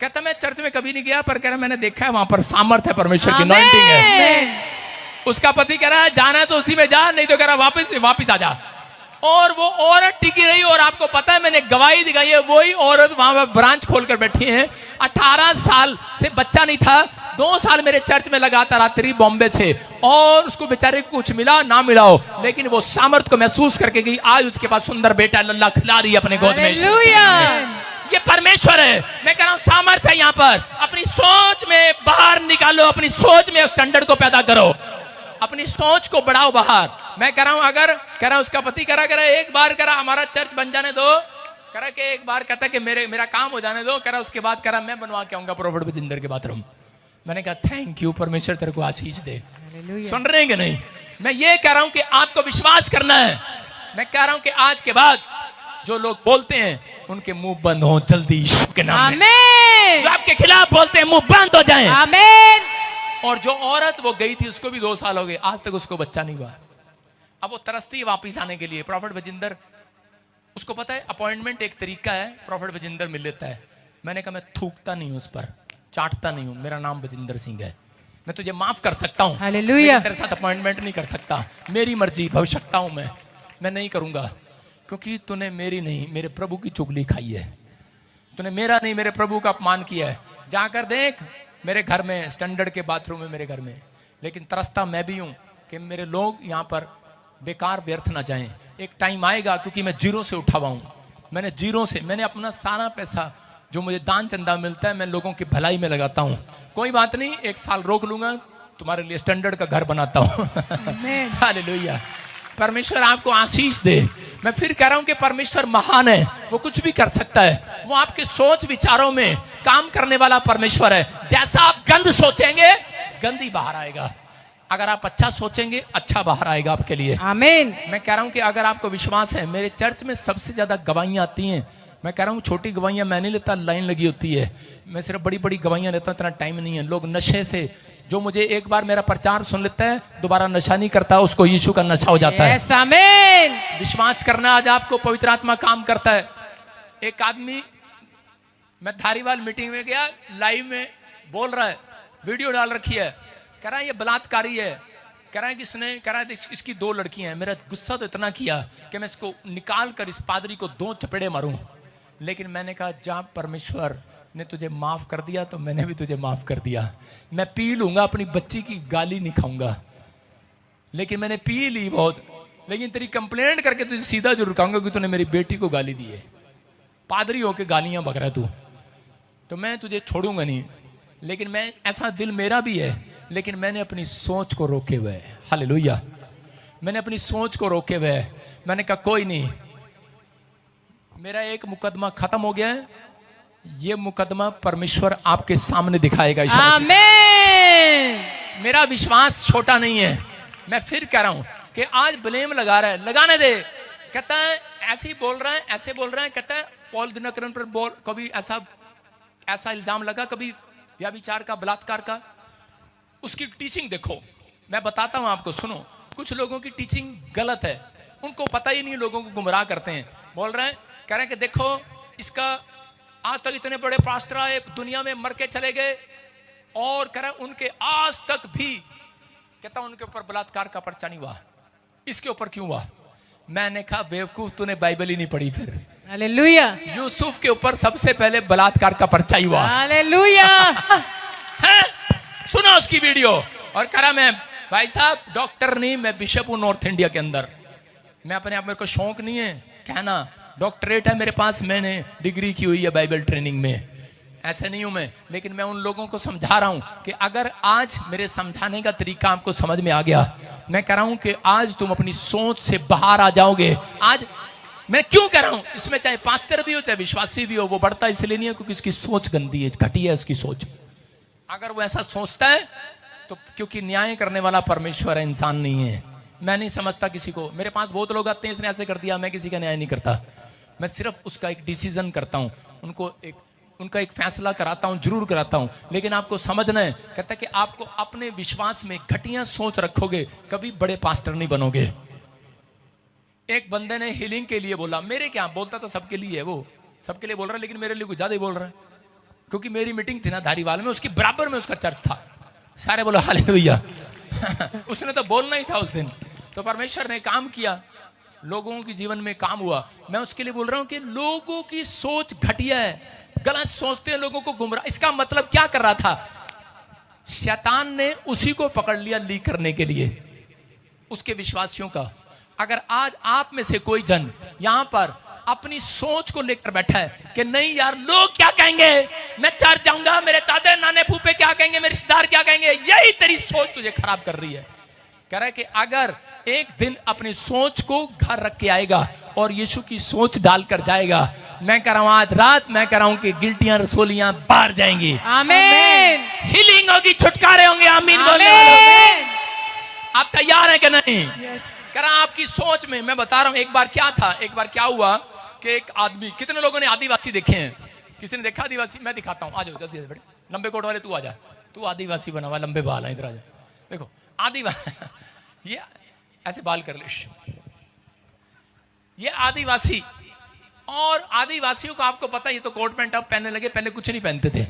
कहता मैं चर्च में कभी नहीं गया, पर कह रहा मैंने देखा है वहां पर सामर्थ्य है, परमेश्वर की अनॉइंटिंग है। उसका पति कह रहा है जाना है तो उसी में जा, नहीं तो कह रहा वापस आ जा। और वो औरत टिकी रही, और आपको पता है मैंने गवाही दिखाई है, वही औरत वहां पर ब्रांच खोलकर बैठी है। 18 साल से बच्चा नहीं था, 2 साल मेरे चर्च में लगातार आती रही बॉम्बे से, और उसको बेचारे को कुछ मिला ना मिला हो, लेकिन वो सामर्थ को महसूस करके गई। आज उसके पास सुंदर बेटा लल्ला खिला रही है अपने गोद में। ये परमेश्वर है। मैं कह रहा हूं सामर्थ है यहाँ पर। अपनी सोच में बाहर निकालो, अपनी सोच में स्टैंडर्ड को पैदा करो, अपनी सोच को बढ़ाओ बाहर। मैं कह रहा हूं अगर कह रहा उसका पति करा एक बार करा हमारा चर्च बन जाने दो, करा कि एक बार कहता कि मेरा काम हो जाने दो, करा उसके बाद करा मैं बनवा के आऊंगा प्रॉफिट बजिंदर के बाथरूम। मैंने कहा थैंक यू, परमेश्वर तेरे को आशीष दे। सुन रहे हैं कि नहीं? मैं ये कह रहा हूं कि आपको विश्वास करना है। मैं कह रहा हूं कि आज के बाद जो लोग बोलते हैं उनके मुंह बंद हो जल्दी यीशु के नाम में। जो आपके खिलाफ बोलते हैं मुंह बंद हो जाएं। आमीन। और जो औरत वो गई थी उसको भी 2 साल हो गए, आज तक उसको बच्चा नहीं हुआ। अब वो तरसती है वापिस आने के लिए। प्रॉफिट बजिंदर, उसको पता है अपॉइंटमेंट एक तरीका है, प्रॉफिट बजिंदर मिल लेता है। मैंने कहा मैं थूकता नहीं हूं उस पर, चाटता नहीं हूं, मेरा नाम बजिंदर सिंह है, मैं तुझे माफ कर सकता हूं, हालेलुया। तेरे साथ अपॉइंटमेंट नहीं कर सकता, मेरी मर्जी, भविष्यता हूं मैं नहीं करूंगा, क्योंकि तूने मेरी नहीं मेरे प्रभु की चुगली खाई है, तूने मेरा नहीं मेरे प्रभु का अपमान किया है। जाकर देख मेरे घर में स्टैंडर्ड के बाथरूम है मेरे घर में, लेकिन तरसता मैं भी हूं कि मेरे लोग यहाँ पर बेकार व्यर्थ ना जाएं। एक टाइम आएगा, क्योंकि मैं जीरो से उठा हुआ हूं, मैंने जीरो से, मैंने अपना सारा पैसा जो मुझे दान चंदा मिलता है मैं लोगों की भलाई में लगाता हूं। कोई बात नहीं, 1 साल रोक लूंगा, तुम्हारे लिए स्टैंडर्ड का घर बनाता हूं। हालेलुया। परमेश्वर आपको आशीष दे। मैं फिर कह रहा हूं कि परमेश्वर महान है, वो कुछ भी कर सकता है, वो आपके सोच विचारों में काम करने वाला परमेश्वर है। जैसा आप गंद सोचेंगे गंद ही बाहर आएगा, अगर आप अच्छा सोचेंगे अच्छा बाहर आएगा आपके लिए। आमीन। मैं कह रहा हूं कि अगर आपको विश्वास है, मेरे चर्च में सबसे ज्यादा गवाहियां आती हैं। मैं कह रहा हूं छोटी गवाहियां मैं नहीं लेता, लाइन लगी होती है, मैं सिर्फ बड़ी बड़ी गवाहियां लेता हूं, इतना टाइम नहीं है। लोग नशे से, जो मुझे एक बार मेरा प्रचार सुन लेता है दोबारा नशा नहीं करता, उसको यीशु का नशा हो जाता है। आमीन। विश्वास करना, आज आपको पवित्र आत्मा काम करता है। एक आदमी, मैं धारीवाल मीटिंग में गया, लाइव में बोल रहा है, वीडियो डाल रखी है, कह रहा है ये बलात्कारी है, कह रहा है कि इसने, कह रहा है इसकी 2 लड़कियां हैं। मेरा गुस्सा तो इतना किया कि मैं इसको निकाल कर इस पादरी को 2 चपेड़े मारूं, लेकिन मैंने कहा जब परमेश्वर ने तुझे माफ कर दिया तो मैंने भी तुझे माफ कर दिया। मैं पी लूंगा, अपनी बच्ची की गाली नहीं खाऊंगा, लेकिन मैंने पी ली बहुत, लेकिन तेरी कंप्लेंट करके तुझे सीधा जरूर कहूंगा कि तूने मेरी बेटी को गाली दी है, पादरी होके गालियां बक रहा तू, तो मैं तुझे छोड़ूंगा नहीं। लेकिन मैं, ऐसा दिल मेरा भी है, लेकिन मैंने अपनी सोच को रोके हुए है। हालेलुया। मैंने अपनी सोच को रोके हुए है। मैंने कहा कोई नहीं, मेरा एक मुकदमा खत्म हो गया है, ये मुकदमा परमेश्वर आपके सामने दिखाएगा। आमीन। मेरा विश्वास छोटा नहीं है। मैं फिर कह रहा हूं कि आज ब्लेम लगा रहा है, लगाने दे। कहता है ऐसे ही बोल रहा है, ऐसे बोल रहा है, कहता है पॉल दिनकरन पर बोल, कभी ऐसा इल्जाम लगा, कभी व्यभिचार का, बलात्कार का। उसकी टीचिंग देखो, मैं बताता हूं आपको, सुनो। कुछ लोगों की टीचिंग गलत है, उनको पता ही नहीं, लोगों को गुमराह करते हैं। बोल रहे हैं, कह रहे हैं कि देखो इसका आज तक इतने बड़े पास्टर आए, दुनिया में मर के चले गए, और कह रहे हैं उनके आज तक भी, कहता उनके ऊपर बलात्कार का पर्चा नहीं हुआ, इसके ऊपर क्यों हुआ? मैंने कहा बेवकूफ, तूने बाइबल ही नहीं पढ़ी फिर। हालेलुया। यूसुफ के ऊपर सबसे पहले बलात्कार का पर्चा ही हुआ। हालेलुया। सुना उसकी वीडियो, और करा मैं भाई साहब डॉक्टर नहीं, मैं बिशप हूं नॉर्थ इंडिया के अंदर। मैं अपने आप, मेरे को शौक नहीं है कहना, डॉक्टरेट है मेरे पास, मैंने डिग्री की हुई है बाइबल ट्रेनिंग में, ऐसे नहीं हूं मैं। लेकिन मैं उन लोगों को समझा रहा हूं कि अगर आज मेरे समझाने का तरीका आपको समझ में आ गया, मैं कह रहा हूं कि आज तुम अपनी सोच से बाहर आ जाओगे। आज मैं क्यों कह रहा हूं, इसमें चाहे पास्टर भी हो चाहे विश्वासी भी हो, वो बढ़ता इसलिए नहीं है क्योंकि इसकी सोच गंदी है, घटिया है उसकी सोच। अगर वो ऐसा सोचता है तो क्योंकि न्याय करने वाला परमेश्वर है, इंसान नहीं है। मैं नहीं समझता किसी को, मेरे पास बहुत लोग आते हैं इसने ऐसे कर दिया, मैं किसी का न्याय नहीं करता। मैं सिर्फ उसका एक डिसीजन करता हूं, उनका एक फैसला कराता हूं, जरूर कराता हूं, लेकिन आपको समझना है, कहता है कि आपको अपने विश्वास में घटिया सोच रखोगे कभी बड़े पास्टर नहीं बनोगे। एक बंदे ने हीलिंग के लिए बोला, मेरे क्या बोलता तो सबके लिए है, वो सबके लिए बोल रहा है, लेकिन मेरे लिए कुछ ज्यादा ही बोल रहा है, क्योंकि मेरी मीटिंग थी ना धारीवाल में, उसकी बराबर में उसका चर्च था। सारे बोलो हालेलुया। उसने तो बोलना ही था उस दिन। तो परमेश्वर ने काम किया, लोगों के जीवन में काम हुआ। मैं उसके लिए बोल रहा हूं कि लोगों की सोच घटिया है, गलत सोचते हैं, लोगों को गुमराह। इसका मतलब क्या कर रहा था? शैतान ने उसी को पकड़ लिया लीक करने के लिए, उसके विश्वासियों का। अगर आज आप में से कोई जन यहां पर अपनी सोच को लेकर बैठा है कि नहीं यार लोग क्या कहेंगे, मैं चर्च जाऊंगा, मेरे दादा नाने फूफे क्या कहेंगे, मेरे रिश्तेदार क्या कहेंगे, यही तेरी सोच तुझे खराब कर रही है। कह रहा है कि अगर एक दिन अपनी सोच को घर रख के आएगा और यीशु की सोच डालकर जाएगा, मैं कह रहा हूं आज रात, मैं कह रहा हूं कि गिल्टियां रसोलियां बाहर जाएंगी। आमीन। हीलिंग होगी, छुटकारे होंगे। आमीन बोलिए। आप तैयार हैं कि नहीं? कह रहा आपकी सोच में, मैं बता रहा हूं, एक बार क्या हुआ कि एक आदमी, कितने लोगों ने आदिवासी देखे हैं? किसी ने देखा आदिवासी? मैं दिखाता हूं, आ जाओ जल्दी बेटे, लंबे कोट वाले तू आ जा, तू आदिवासी बना हुआ, लंबे बाल है, इधर आ जा। देखो आदिवासी ये ऐसे बाल कर ले, ये आदिवासी। और आदिवासियों को आपको पता, ये तो कोट पैंट अब पहनने लगे, पहले कुछ नहीं पहनते थे।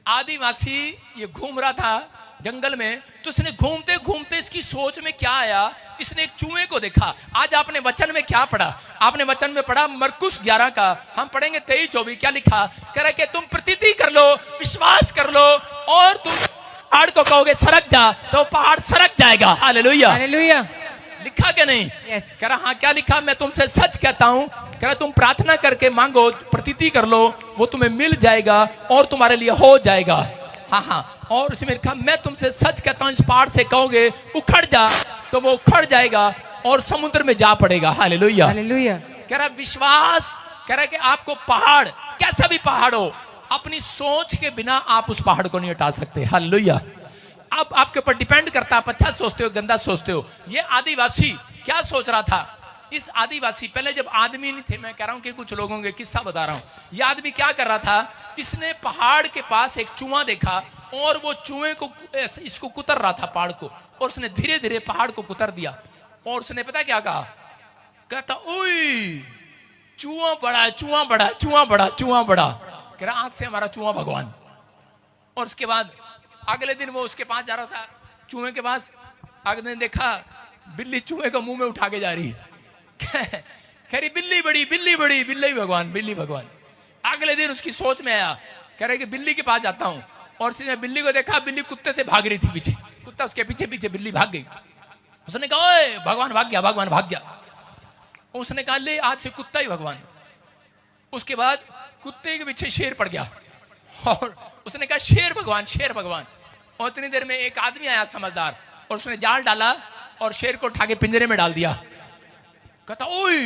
आदिवासी ये घूम रहा था जंगल में, तो इसने घूमते घूमते इसकी सोच में क्या आया, इसने एक चूहे को देखा। आज आपने वचन में क्या पढ़ा? आपने वचन में पढ़ा मरकुस 11 का, हम पढ़ेंगे 23-24। क्या लिखा? कह रहा कि तुम प्रतीति कर लो, विश्वास कर लो, और तुम पहाड़ को कहोगे सरक जा, तो पहाड़ सरक जाएगा। Hallelujah, hallelujah. लिखा क्या नहीं? यस। कह रहा हाँ, क्या लिखा? मैं तुमसे सच कहता हूं, कह रहा तुम प्रार्थना करके मांगो, प्रतीति कर लो, वो तुम्हें मिल जाएगा और तुम्हारे लिए हो जाएगा। हाँ, और उसमें लिखा मैं तुमसे सच कहता हूं, इस पहाड़ से कहोगे उखड़ जा, तो वो उखड़ जाएगा और समुद्र में जा पड़ेगा। Hallelujah, hallelujah. कह रहा विश्वास, कह रहा कि आपको पहाड़, कैसा भी पहाड़ हो, अपनी सोच के बिना आप उस पहाड़ को नहीं हटा सकते। हालेलुया। अब आपके ऊपर डिपेंड करता है, आप अच्छा सोचते हो, गंदा सोचते हो। ये आदिवासी क्या सोच रहा था? इस आदिवासी, पहले जब आदमी नहीं थे, मैं कह रहा हूं कि कुछ लोगों के किस्सा बता रहा हूं। ये आदमी क्या कर रहा था? इसने पहाड़ के पास एक चूहा देखा और वो चूहे को इसको कुतर रहा था पहाड़ को, और उसने धीरे धीरे पहाड़ को कुतर दिया। और उसने पता क्या कहा? कहता ओए चूहा बड़ा है, चूहा बड़ा, चूहा बड़ा, चूहा बड़ा। कह रहा आज से हमारा चूहा भगवान। और उसके बाद अगले दिन वो उसके पास जा रहा था, चूहे के पास। अगले दिन देखा बिल्ली चूहे को मुंह में उठा के जा रही है। कह रही बिल्ली बड़ी, बिल्ली बड़ी, बिल्ली भगवान, बिल्ली भगवान। अगले दिन उसकी सोच में आया, कह रहे कि बिल्ली के पास जाता हूं। और उसने बिल्ली को देखा, बिल्ली कुत्ते से भाग रही थी पीछे, कुत्ता उसके पीछे पीछे, बिल्ली भाग गई। उसने कहा ओए भगवान भाग गया, भगवान भाग गया। उसने कहा ले आज से कुत्ता ही भगवान। उसके बाद कुत्ते के पीछे शेर पड़ गया, और उसने कहा शेर भगवान, शेर भगवान। और इतनी देर में एक आदमी आया समझदार, और उसने जाल डाला और शेर को उठा के पिंजरे में डाल दिया। कहता ओए,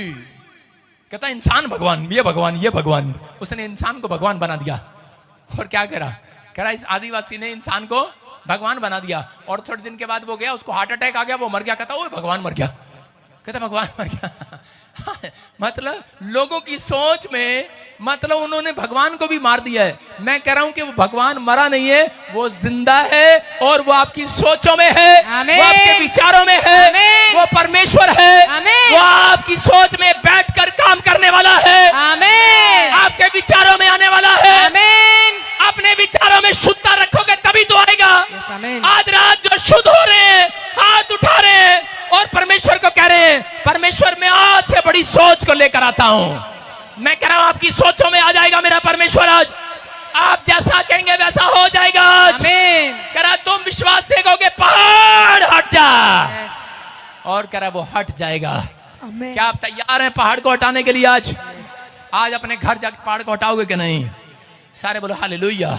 कहता इंसान भगवान, ये भगवान, ये भगवान। उसने इंसान को भगवान बना दिया। और क्या करा? कह रहा इस आदिवासी ने इंसान को भगवान बना दिया। और थोड़े दिन के बाद वो गया, उसको हार्ट अटैक आ गया, वो मर गया। कहता ओए भगवान मर गया, कहता भगवान मर गया। मतलब लोगों की सोच में, मतलब उन्होंने भगवान को भी मार दिया है। मैं कह रहा हूं कि वो भगवान मरा नहीं है, वो जिंदा है, और वो आपकी सोचों में है, वो आपके विचारों में है, वो परमेश्वर है, वो आपकी सोच में बैठकर काम करने वाला है, आपके विचारों में आने वाला है। अपने विचारों में शुद्धता रखोगे तभी तो आएगा। आज रात जो शुद्ध हो रहे हैं, हाथ उठा रहे हैं और परमेश्वर को कह रहे हैं, परमेश्वर मैं आज से बड़ी सोच को लेकर आता हूं। मैं कह रहा हूं आपकी सोचों में आ जाएगा मेरा परमेश्वर। आज आप जैसा कहेंगे वैसा हो जाएगा। कह रहा तुम विश्वास से कहोगे पहाड़ हट जा, और कह रहा वो हट जाएगा। क्या आप तैयार हैं पहाड़ को हटाने के लिए? आज अपने घर जाकर पहाड़ को हटाओगे कि नहीं? सारे बोलो हालेलुया।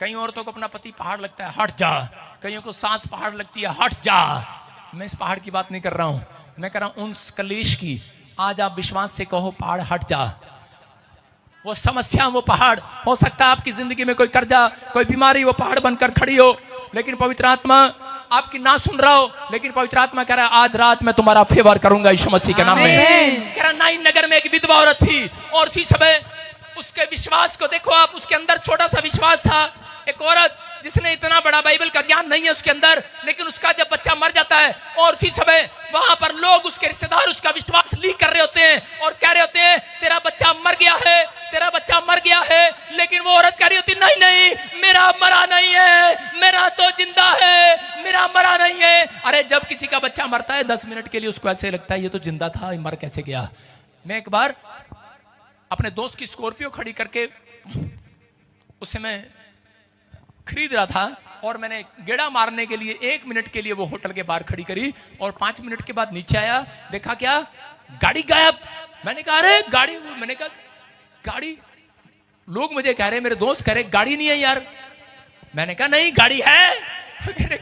कई औरतों को अपना पति पहाड़ लगता है, हट जा। कईयों को सांस पहाड़ लगती है, हट जा। मैं इस पहाड़ की बात नहीं कर रहा हूं, मैं कर रहा हूं उन कलेश की। आज आप विश्वास से कहो पहाड़ हट जा। वो समस्या, वो पहाड़ हो सकता है आपकी जिंदगी में, कोई कर्जा, कोई बीमारी, वो पहाड़ बनकर खड़ी हो, लेकिन पवित्र आत्मा आपकी ना सुन रहा हो, लेकिन पवित्र आत्मा कह रहा है आज रात मैं तुम्हारा फेवर करूंगा यीशु मसीह के नाम में। आमीन। कह रहा नाइन नगर में एक विधवा औरत थी और उसी समय उसके विश्वास को देखो आप, उसके अंदर छोटा सा विश्वास था। एक औरत जिसने इतना बड़ा बाइबल का ज्ञान नहीं है उसके अंदर, लेकिन उसका जब बच्चा मर जाता है और उसी समय वहां पर लोग उसके रिश्तेदार उसका विश्वास लीक कर रहे होते हैं और कह रहे होते हैं तेरा बच्चा मर गया है, तेरा बच्चा मर गया है। लेकिन वो औरत कह रही होती नहीं नहीं मेरा मरा नहीं है, मेरा तो जिंदा है, मेरा मरा नहीं है। अरे जब किसी का बच्चा मरता है 10 मिनट के लिए उसको ऐसे लगता है ये तो जिंदा था, ये मर कैसे गया। मैं एक बार अपने दोस्त की स्कॉर्पियो खड़ी करके उसे मैं खरीद रहा था और मैंने गेड़ा मारने के लिए 1 मिनट के लिए वो होटल के बाहर खड़ी करी और 5 मिनट के बाद नीचे आया, देखा क्या गाड़ी गायब। मैंने कहा अरे गाड़ी, मैंने कहा गाड़ी, लोग मुझे कह रहे, मेरे दोस्त कह रहे गाड़ी नहीं है यार। मैंने कहा नहीं गाड़ी है,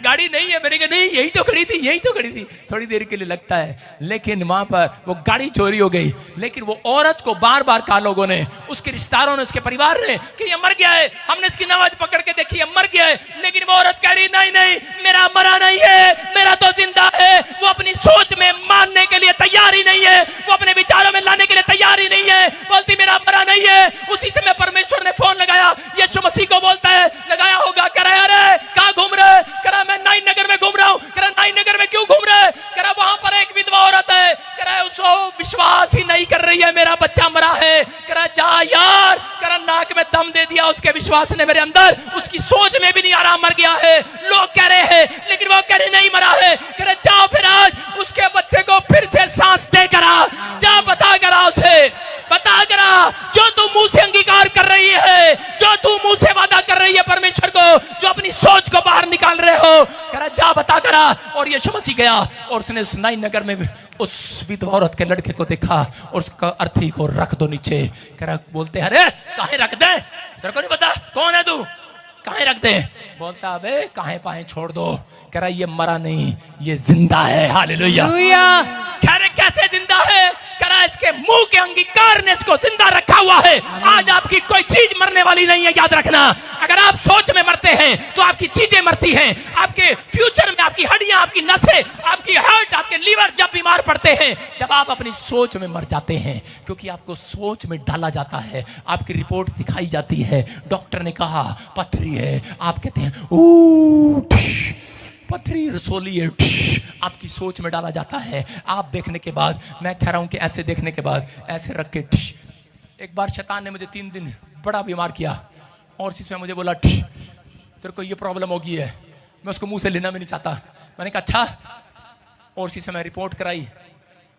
गाड़ी नहीं है। मैंने कहा नहीं यही तो खड़ी थी, यही तो खड़ी थी। थोड़ी देर के लिए लगता है, लेकिन वहां पर वो गाड़ी चोरी हो गई। लेकिन वो औरत को बार बार कहा लोगों ने, उसके रिश्तेदारों ने, उसके परिवार ने कि ये मर गया है, हमने इसकी नमाज पकड़ के देखी है मर गया है। लेकिन वो औरत कह रही नहीं नहीं मेरा मरा नहीं है, मेरा तो जिंदा है। वो अपनी सोच में मानने के लिए तैयार ही नहीं है, वो अपने विचारों में लाने के लिए तैयार ही नहीं है, बोलती मेरा मरा नहीं है। उसी समय परमेश्वर ने फोन लगाया, यीशु मसीह को बोलता है, लगाया होगा, कह रहा है अरे कहाँ घूम रहे, कह रहा मैं नाइन नगर में घूम रहा हूं। कह रहा नाइन नगर में क्यों घूम रहे, कह रहा वहां पर एक विधवा औरत है, कह रहा उसको विश्वास ही नहीं कर रही है मेरा बच्चा मरा है। कह रहा जा यार, कह रहा नाक में दम दे दिया उसके विश्वास ने मेरे अंदर, उसकी सोच में भी नहीं आ रहा मर गया है। लोग कह रहे हैं लेकिन वो कह रहे नहीं मरा है। कह रहा जा फिर आज उसके बच्चे को फिर से सांस दे करा, जा बता करा उसे, बता करा जो तू मुंह से अंगीकार कर रही है, जो तू मुंह से वादा कर रही है परमेश्वर को, जो अपनी सोच को बाहर निकाल रहे हो, कह रहा जा बता करा। और यीशु मसीह गया और उसने उस नाइन नगर में उस विधवा औरत के लड़के को देखा और उसका अर्थी को रख दो नीचे। कह रहा बोलते अरे काहे रख दे, तेरे को नहीं पता कौन है तू, काहे रख दे। बोलता अबे काहे पाहे छोड़ दो। कह रहा ये मरा नहीं, ये जिंदा है। हालेलुया। कह रहे कैसे जिंदा है, कह रहा इसके मुंह के अंगीकार ने इसको जिंदा रखा हुआ है। आज आपकी कोई चीज मरने वाली नहीं है, याद रखना। अगर आप सोच में मरते हैं तो आपकी चीजें मरती हैं। आपके फ्यूचर में आपकी हड्डियां, आपकी नसें, आपकी हार्ट, आपके लीवर जब बीमार पड़ते हैं, जब आप अपनी सोच में मर जाते हैं, क्योंकि आपको सोच में डाला जाता है, आपकी रिपोर्ट दिखाई जाती है, डॉक्टर ने कहा पथरी है, आप कहते हैं पथरी रसोली है, आपकी सोच में डाला जाता है। आप देखने के बाद, मैं कह रहा हूं कि ऐसे देखने के बाद ऐसे रख के, एक बार शैतान ने मुझे 3 दिन बड़ा बीमार किया और इसी समय मुझे बोला तेरे को ये प्रॉब्लम होगी है। मैं उसको मुंह से लेना भी नहीं चाहता। मैंने कहा अच्छा, और इसी समय रिपोर्ट कराई,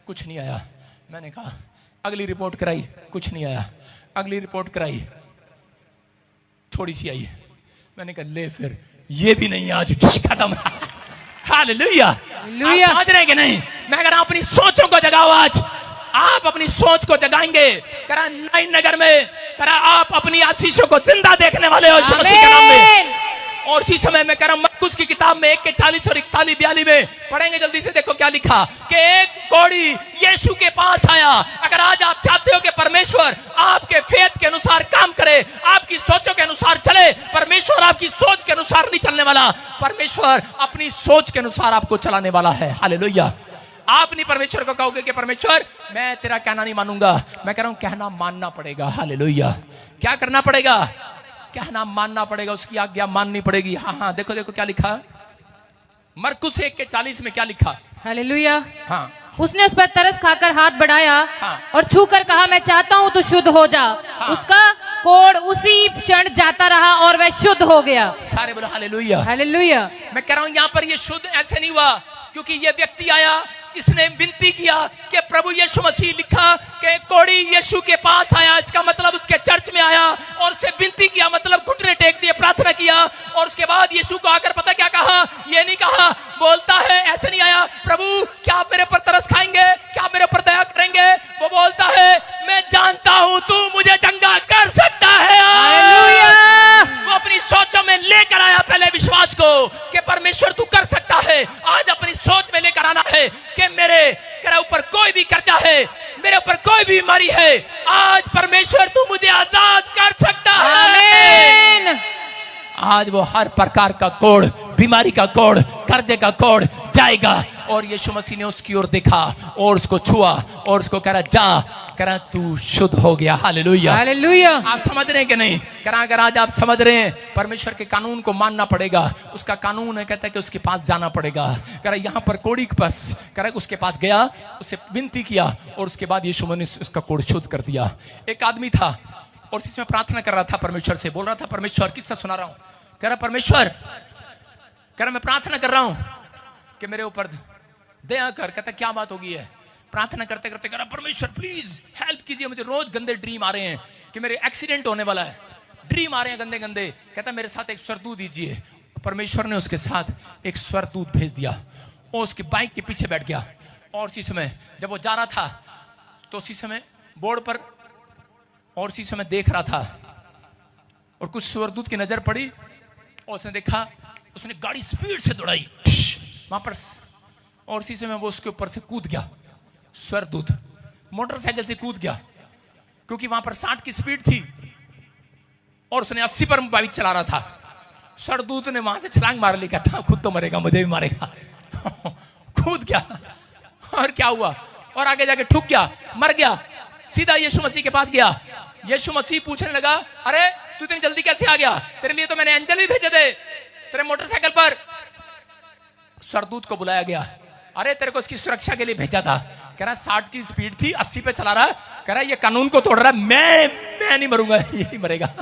कुछ नहीं आया। मैंने कहा अगली रिपोर्ट कराई, कुछ नहीं आया। अगली रिपोर्ट कराई, थोड़ी सी आई। मैंने कहा ले फिर ये भी नहीं, आज खत्म। हालेलुया। आप समझ रहे कि नहीं? मैं अगर अपनी सोचों को जगाओ, आज आप अपनी सोच को जगाएंगे, करा नाइन नगर में, करा आप अपनी आशीषों को जिंदा देखने वाले हो यीशु मसीह के नाम में। और इसी समय में कह रहा हूं मरकुस की किताब में 1:40 और 41-42 में पढ़ेंगे, जल्दी से देखो क्या लिखा कि एक कोढ़ी यीशु के पास आया। अगर आज आप चाहते हो कि परमेश्वर आपके फेथ के अनुसार काम करे, आपकी सोचों के अनुसार चले, परमेश्वर आपकी सोच के अनुसार नहीं चलने वाला, परमेश्वर अपनी सोच के अनुसार आपको चलाने वाला है। हालेलुया। आप नहीं परमेश्वर को कहोगे कि परमेश्वर मैं तेरा कहना नहीं मानूंगा। मैं कह रहा हूं कहना मानना पड़ेगा। हालेलुया। क्या करना पड़ेगा? कहना मानना पड़ेगा, उसकी आज्ञा माननी पड़ेगी। हाँ हाँ, देखो देखो क्या लिखा मरकुस 1:40 में क्या लिखा। हालेलुया। हाँ, उसने उस पर तरस खाकर हाथ बढ़ाया हाँ। और छूकर कहा मैं चाहता हूँ तू शुद्ध हो जा। हाँ। उसका कोढ़ उसी क्षण जाता रहा और वह शुद्ध हो गया। सारे बोलो हालेलुया। हालेलुया। मैं कह रहा हूं यहाँ पर ये शुद्ध ऐसे नहीं हुआ क्योंकि ये व्यक्ति आया, इसने विनती किया कि प्रभु यीशु मसीह, लिखा कि कोढ़ी यीशु के पास आया, इसका मतलब उसके चर्च में आया और उसे विनती किया, मतलब घुटने टेक दिए, प्रार्थना किया। और उसके बाद यीशु को आकर पता क्या कहा? ये नहीं कहा, बोलता है ऐसे नहीं आया, प्रभु क्या आप मेरे पर तरस खाएंगे, क्या आप मेरे पर दया करेंगे? वो बोलता है मैं जानता हूं तू मुझे चंगा कर सकता है। वो अपनी सोचों में लेकर आया पहले विश्वास को कि परमेश्वर तू कर सकता है। आज अपनी सोच में लेकर आना है कि मेरे ऊपर कोई भी कर्जा है, मेरे ऊपर कोई भी बीमारी है, आज परमेश्वर तू मुझे आजाद कर सकता है। आमीन। आज वो हर प्रकार का कोड़, बीमारी का कोड़, कर्जे का कोड़ जाएगा। और यीशु मसीह ने उसकी ओर देखा और उसको छुआ और उसको कह रहा जा, कह रहा तू शुद्ध हो गया। Hallelujah, hallelujah. आप समझ रहे हैं कि नहीं? कह रहा अगर आज आप समझ रहे हैं, परमेश्वर के कानून को मानना पड़ेगा। उसका कानून है, कहता है कि उसके पास जाना पड़ेगा। कह रहा यहाँ पर कोड़ी के पास, कह रहा उसके पास गया, उससे विनती किया और उसके बाद यीशु मसीह ने उसका कोड़ शुद्ध कर दिया। एक आदमी था और इसमें प्रार्थना कर रहा था परमेश्वर से, बोल रहा था परमेश्वर, किससे सुना रहा हूं, कह रहा परमेश्वर, कह रहा मैं प्रार्थना कर रहा हूं कि मेरे ऊपर दया कर। कहता क्या बात होगी है? प्रार्थना करते करते कह रहा परमेश्वर प्लीज हेल्प कीजिए, मुझे रोज गंदे ड्रीम आ रहे हैं कि मेरे एक्सीडेंट होने वाला है, ड्रीम आ रहे हैं गंदे गंदे। कहता मेरे साथ एक स्वर्गदूत दीजिए। परमेश्वर ने उसके साथ एक स्वर्गदूत भेज दिया और उसकी बाइक के पीछे बैठ गया। और उसी समय जब वो जा रहा था तो उसी समय बोर्ड पर और उसी समय देख रहा था और कुछ स्वर्गदूत की नजर पड़ी और उसने देखा, उसने गाड़ी स्पीड से दौड़ाई वहां पर और उसी समय वो उसके ऊपर से कूद गया। स्वर्गदूत मोटरसाइकिल से कूद गया क्योंकि वहां पर 60 की स्पीड थी और उसने 80 पर बाइक चला रहा था। स्वर्गदूत ने वहां से छलांग मार ली, कहता खुद तो मरेगा, मुझे भी मारेगा। कूद गया और क्या हुआ, और आगे जाके ठुक गया, मर गया। सीधा यीशु मसीह के पास गया। यीशु मसीह पूछने लगा, अरे तू इतनी जल्दी कैसे आ गया? तेरे लिए तो मैंने एंजल भी भेजे थे तेरे मोटरसाइकिल पर। स्वर्गदूत को बुलाया गया, अरे तेरे को इसकी सुरक्षा के लिए भेजा था। कह रहा 60 की स्पीड थी, 80 पे चला रहा। कह रहा ये कानून को तोड़ रहा है, मैं नहीं मरूंगा, यही मरेगा।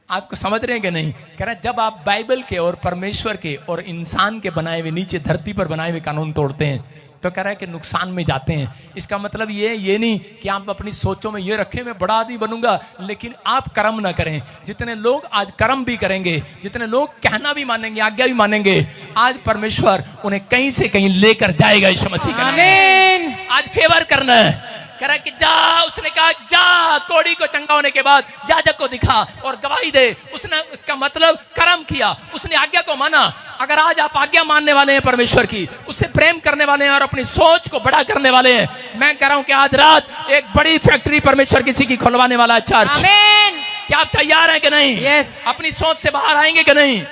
आपको समझ रहे हैं कि नहीं? कह रहा जब आप बाइबल के और परमेश्वर के और इंसान के बनाए हुए नीचे धरती पर बनाए हुए कानून तोड़ते हैं तो कह रहा है कि नुकसान में जाते हैं। इसका मतलब ये नहीं कि आप अपनी सोचों में ये रखें मैं बड़ा आदमी बनूंगा, लेकिन आप कर्म ना करें। जितने लोग आज कर्म भी करेंगे, जितने लोग कहना भी मानेंगे, आज्ञा भी मानेंगे, आज परमेश्वर उन्हें कहीं से कहीं लेकर जाएगा। यीशु मसीह का आमीन। आज फेवर करना है। कह रहा कि जा, उसने कहा जा, कोड़ी को चंगा होने के बाद याजक को दिखा और गवाही दे। उसने इसका मतलब कर्म किया, उसने आज्ञा को माना। अगर आज आप आज्ञा मानने वाले हैं परमेश्वर की, उससे प्रेम करने वाले हैं और अपनी सोच को बड़ा करने वाले हैं, मैं कह रहा हूं कि आज रात एक बड़ी फैक्ट्री परमेश्वर किसी की खुलवाने वाला है। चर्च, आमीन। क्या आप तैयार हैं कि नहीं? Yes. अपनी सोच से बाहर आएंगे कि नहीं?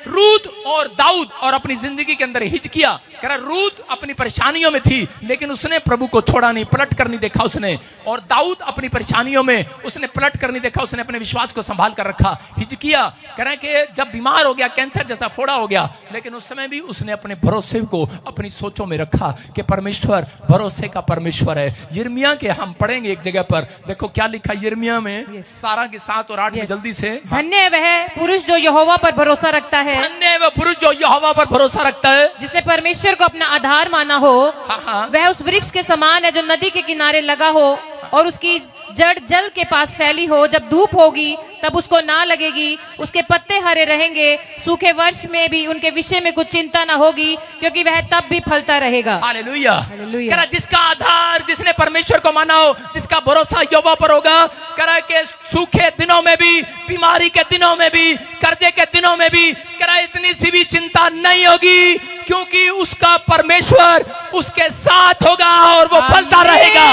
रूत और दाऊद और अपनी जिंदगी के अंदर हिचकिया। कह रहा रूत अपनी परेशानियों में थी लेकिन उसने प्रभु को छोड़ा नहीं, पलट कर नहीं देखा उसने। और दाऊद अपनी परेशानियों में उसने पलट कर नहीं देखा, उसने अपने विश्वास को संभाल कर रखा। हिचकिया कह रहे हैं कि जब बीमार हो गया, कैंसर जैसा फोड़ा हो गया, लेकिन उस समय भी उसने अपने भरोसे को अपनी सोचों में रखा कि परमेश्वर भरोसे का परमेश्वर है। यिर्मयाह के हम पढ़ेंगे एक जगह पर, देखो क्या लिखा यिर्मयाह में 17 के 7 और 8 में जल्दी से। धन्य वह पुरुष जो यहोवा पर भरोसा रखता है, धन्य वह पुरुष जो यहोवा पर भरोसा रखता है, जिसने परमेश्वर को अपना आधार माना हो। हाँ। वह उस वृक्ष के समान है जो नदी के किनारे लगा हो और उसकी जड़ जल के पास फैली हो। जब धूप होगी तब उसको ना लगेगी, उसके पत्ते हरे रहेंगे, सूखे वर्ष में भी उनके विषय में कुछ चिंता ना होगी, क्योंकि वह तब भी फलता रहेगा। हालेलुया। हालेलुया। कह रहा जिसका आधार, जिसने परमेश्वर को माना हो, जिसका भरोसा यहोवा पर होगा, कह रहा कि सूखे दिनों में भी, बीमारी के दिनों में भी, कर्जे के दिनों में भी, कह रहा इतनी सी भी चिंता नहीं होगी, क्योंकि उसका परमेश्वर उसके साथ होगा और वो फलता रहेगा।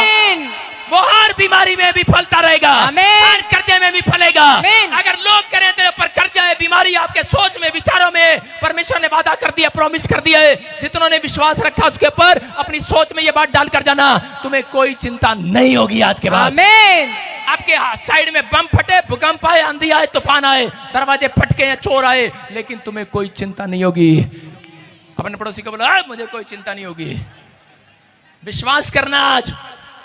वो हर बीमारी में भी फलता रहेगा, हर कर्जे में भी फलेगा। अगर लोग करें तेरे पर कर्जा है, बीमारी आपके सोच में, विचारों में, परमेश्वर ने वादा कर दिया, प्रॉमिस कर दिया है, जितनों ने विश्वास रखा उसके ऊपर अपनी सोच में ये बात डाल कर जाना, तुम्हें कोई चिंता नहीं होगी आज के बाद। आमीन। आपके साइड में बम फटे, भूकंप आए, आंधी आए, तूफान आए, दरवाजे फटके या चोर आए, लेकिन तुम्हें कोई चिंता नहीं होगी। अपने पड़ोसी को बोलो मुझे कोई चिंता नहीं होगी। विश्वास करना आज,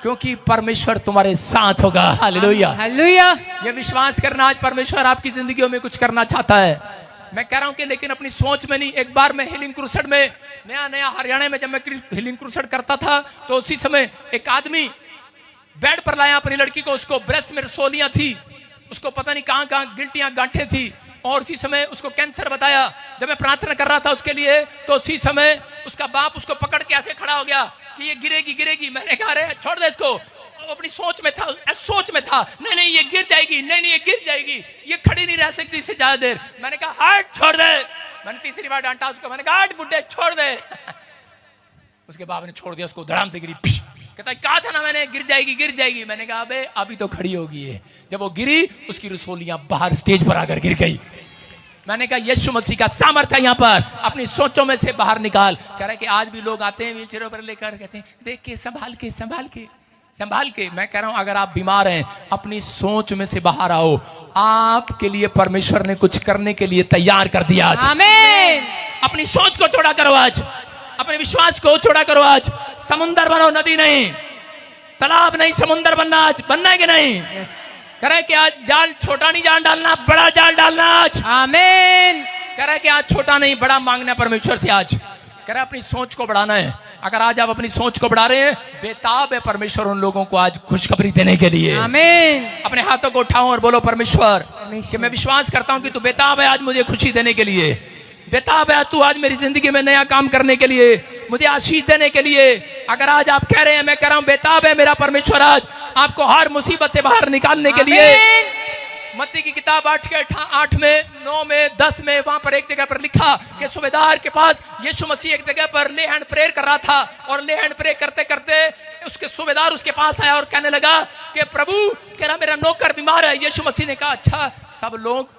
क्योंकि परमेश्वर तुम्हारे साथ होगा। हालेलुया। हालेलुया। ये विश्वास करना आज परमेश्वर आपकी जिंदगियों में कुछ करना चाहता है। मैं कह रहा हूं कि लेकिन अपनी सोच में नहीं। एक बार मैं हीलिंग क्रूसेड में, नया हरियाणा में जब मैं हीलिंग क्रूसेड करता था, तो उसी समय एक आदमी बेड पर लाया अपनी लड़की को, उसको ब्रेस्ट में रसोलियां थी, उसको पता नहीं कहां कहां गिल्टियां गांठें थी, और उसी समय उसको कैंसर बताया। जब मैं प्रार्थना कर रहा था उसके लिए, तो उसी समय उसका बाप उसको पकड़ के ऐसे खड़ा हो गया कि ये गिरेगी गिरेगी। मैंने कहा अरे छोड़ दे इसको। अपनी सोच में था, नहीं ये गिर जाएगी, नहीं ये गिर जाएगी, ये खड़ी नहीं रह सकती इससे ज्यादा देर। मैंने कहा हट, छोड़ दे। मैंने तीसरी बार डांटा उसको, मैंने कहा हट बुड्ढे, छोड़ दे। उसके बाप ने छोड़ दिया उसको, धड़ाम से गिरी। कहता कहा था ना मैंने गिर जाएगी। मैंने कहा अबे अभी तो खड़ी होगी है। जब वो गिरी, उसकी रसोलियां बाहर स्टेज पर आकर गिर गई। मैंने कहा यीशु मसीह का सामर्थ्य है यहाँ पर, अपनी सोचों में से बाहर निकाल। कह रहे कि आज भी लोग आते हैं व्हीलचेयरों पर लेकर, कहते हैं देख के संभाल के संभाल के संभाल के। मैं कह रहा हूं अगर आप बीमार हैं अपनी सोच में से बाहर आओ, आपके लिए परमेश्वर ने कुछ करने के लिए तैयार कर दिया आज। आमीन। अपनी सोच को चौड़ा करो आज, अपने विश्वास को चौड़ा करो आज। समुंदर बनो, नदी नहीं, तालाब नहीं, समुंदर बनना आज, बनना है कि नहीं? कह रहे कि आज जाल छोटा नहीं जाल डालना, बड़ा जाल डालना आज। आमीन। कह रहे कि आज छोटा नहीं बड़ा मांगना परमेश्वर से आज। कह रहे अपनी सोच को बढ़ाना है। अगर आज आप अपनी सोच को बढ़ा रहे हैं, बेताब है परमेश्वर उन लोगों को आज खुशखबरी देने के लिए। आमीन। अपने हाथों को उठाओ और बोलो परमेश्वर कि मैं विश्वास करता हूं कि तू बेताब है आज मुझे खुशी देने के लिए, बेताब है तू आज मेरी जिंदगी में नया काम करने के लिए, मुझे आशीष देने के लिए। अगर आज आप कह रहे हैं, मैं कह रहा हूं बेताब है मेरा परमेश्वर आज आपको हर मुसीबत से बाहर निकालने के लिए। मत्ती की किताब 8 में 9 में 10 में वहां पर एक जगह पर लिखा कि सूबेदार के पास यीशु मसीह एक जगह पर ले हैंड प्रेयर कर रहा था, और ले हैंड प्रेयर करते करते उसके सूबेदार उसके पास आया और कहने लगा कि प्रभु कह रहा मेरा नौकर बीमार है। यीशु मसीह ने कहा अच्छा सब लोग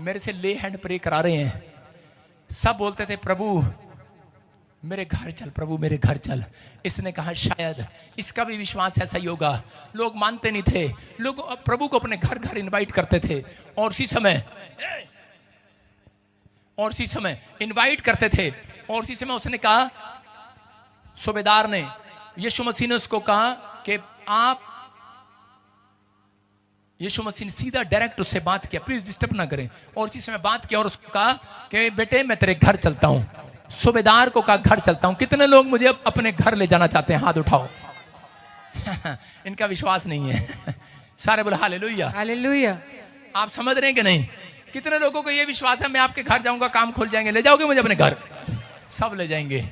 मेरे से ले हैंड प्रेयर करा रहे हैं, सब बोलते थे प्रभु मेरे घर चल, प्रभु मेरे घर चल। इसने कहा शायद इसका भी विश्वास ऐसा ही होगा। लोग मानते नहीं थे, लोग प्रभु को अपने घर घर इनवाइट करते थे, और उसी समय इनवाइट करते थे। और उसी समय उसने कहा, सूबेदार ने, यीशु मसीह ने उसको कहा कि आप, यीशु मसीह ने सीधा डायरेक्ट उससे बात किया, प्लीज डिस्टर्ब ना करें। और उसी समय बात किया और उसको कहा कि बेटे मैं तेरे घर चलता हूं। सूबेदार को कहा घर चलता हूं। कितने लोग मुझे अपने घर ले जाना चाहते हैं? हाथ उठाओ। इनका विश्वास नहीं है। सारे बोले हालेलुया हालेलुया। आप समझ रहे हैं कि नहीं? कितने लोगों को ये विश्वास है मैं आपके घर जाऊंगा काम खुल जाएंगे, ले जाओगे मुझे अपने घर? सब ले जाएंगे।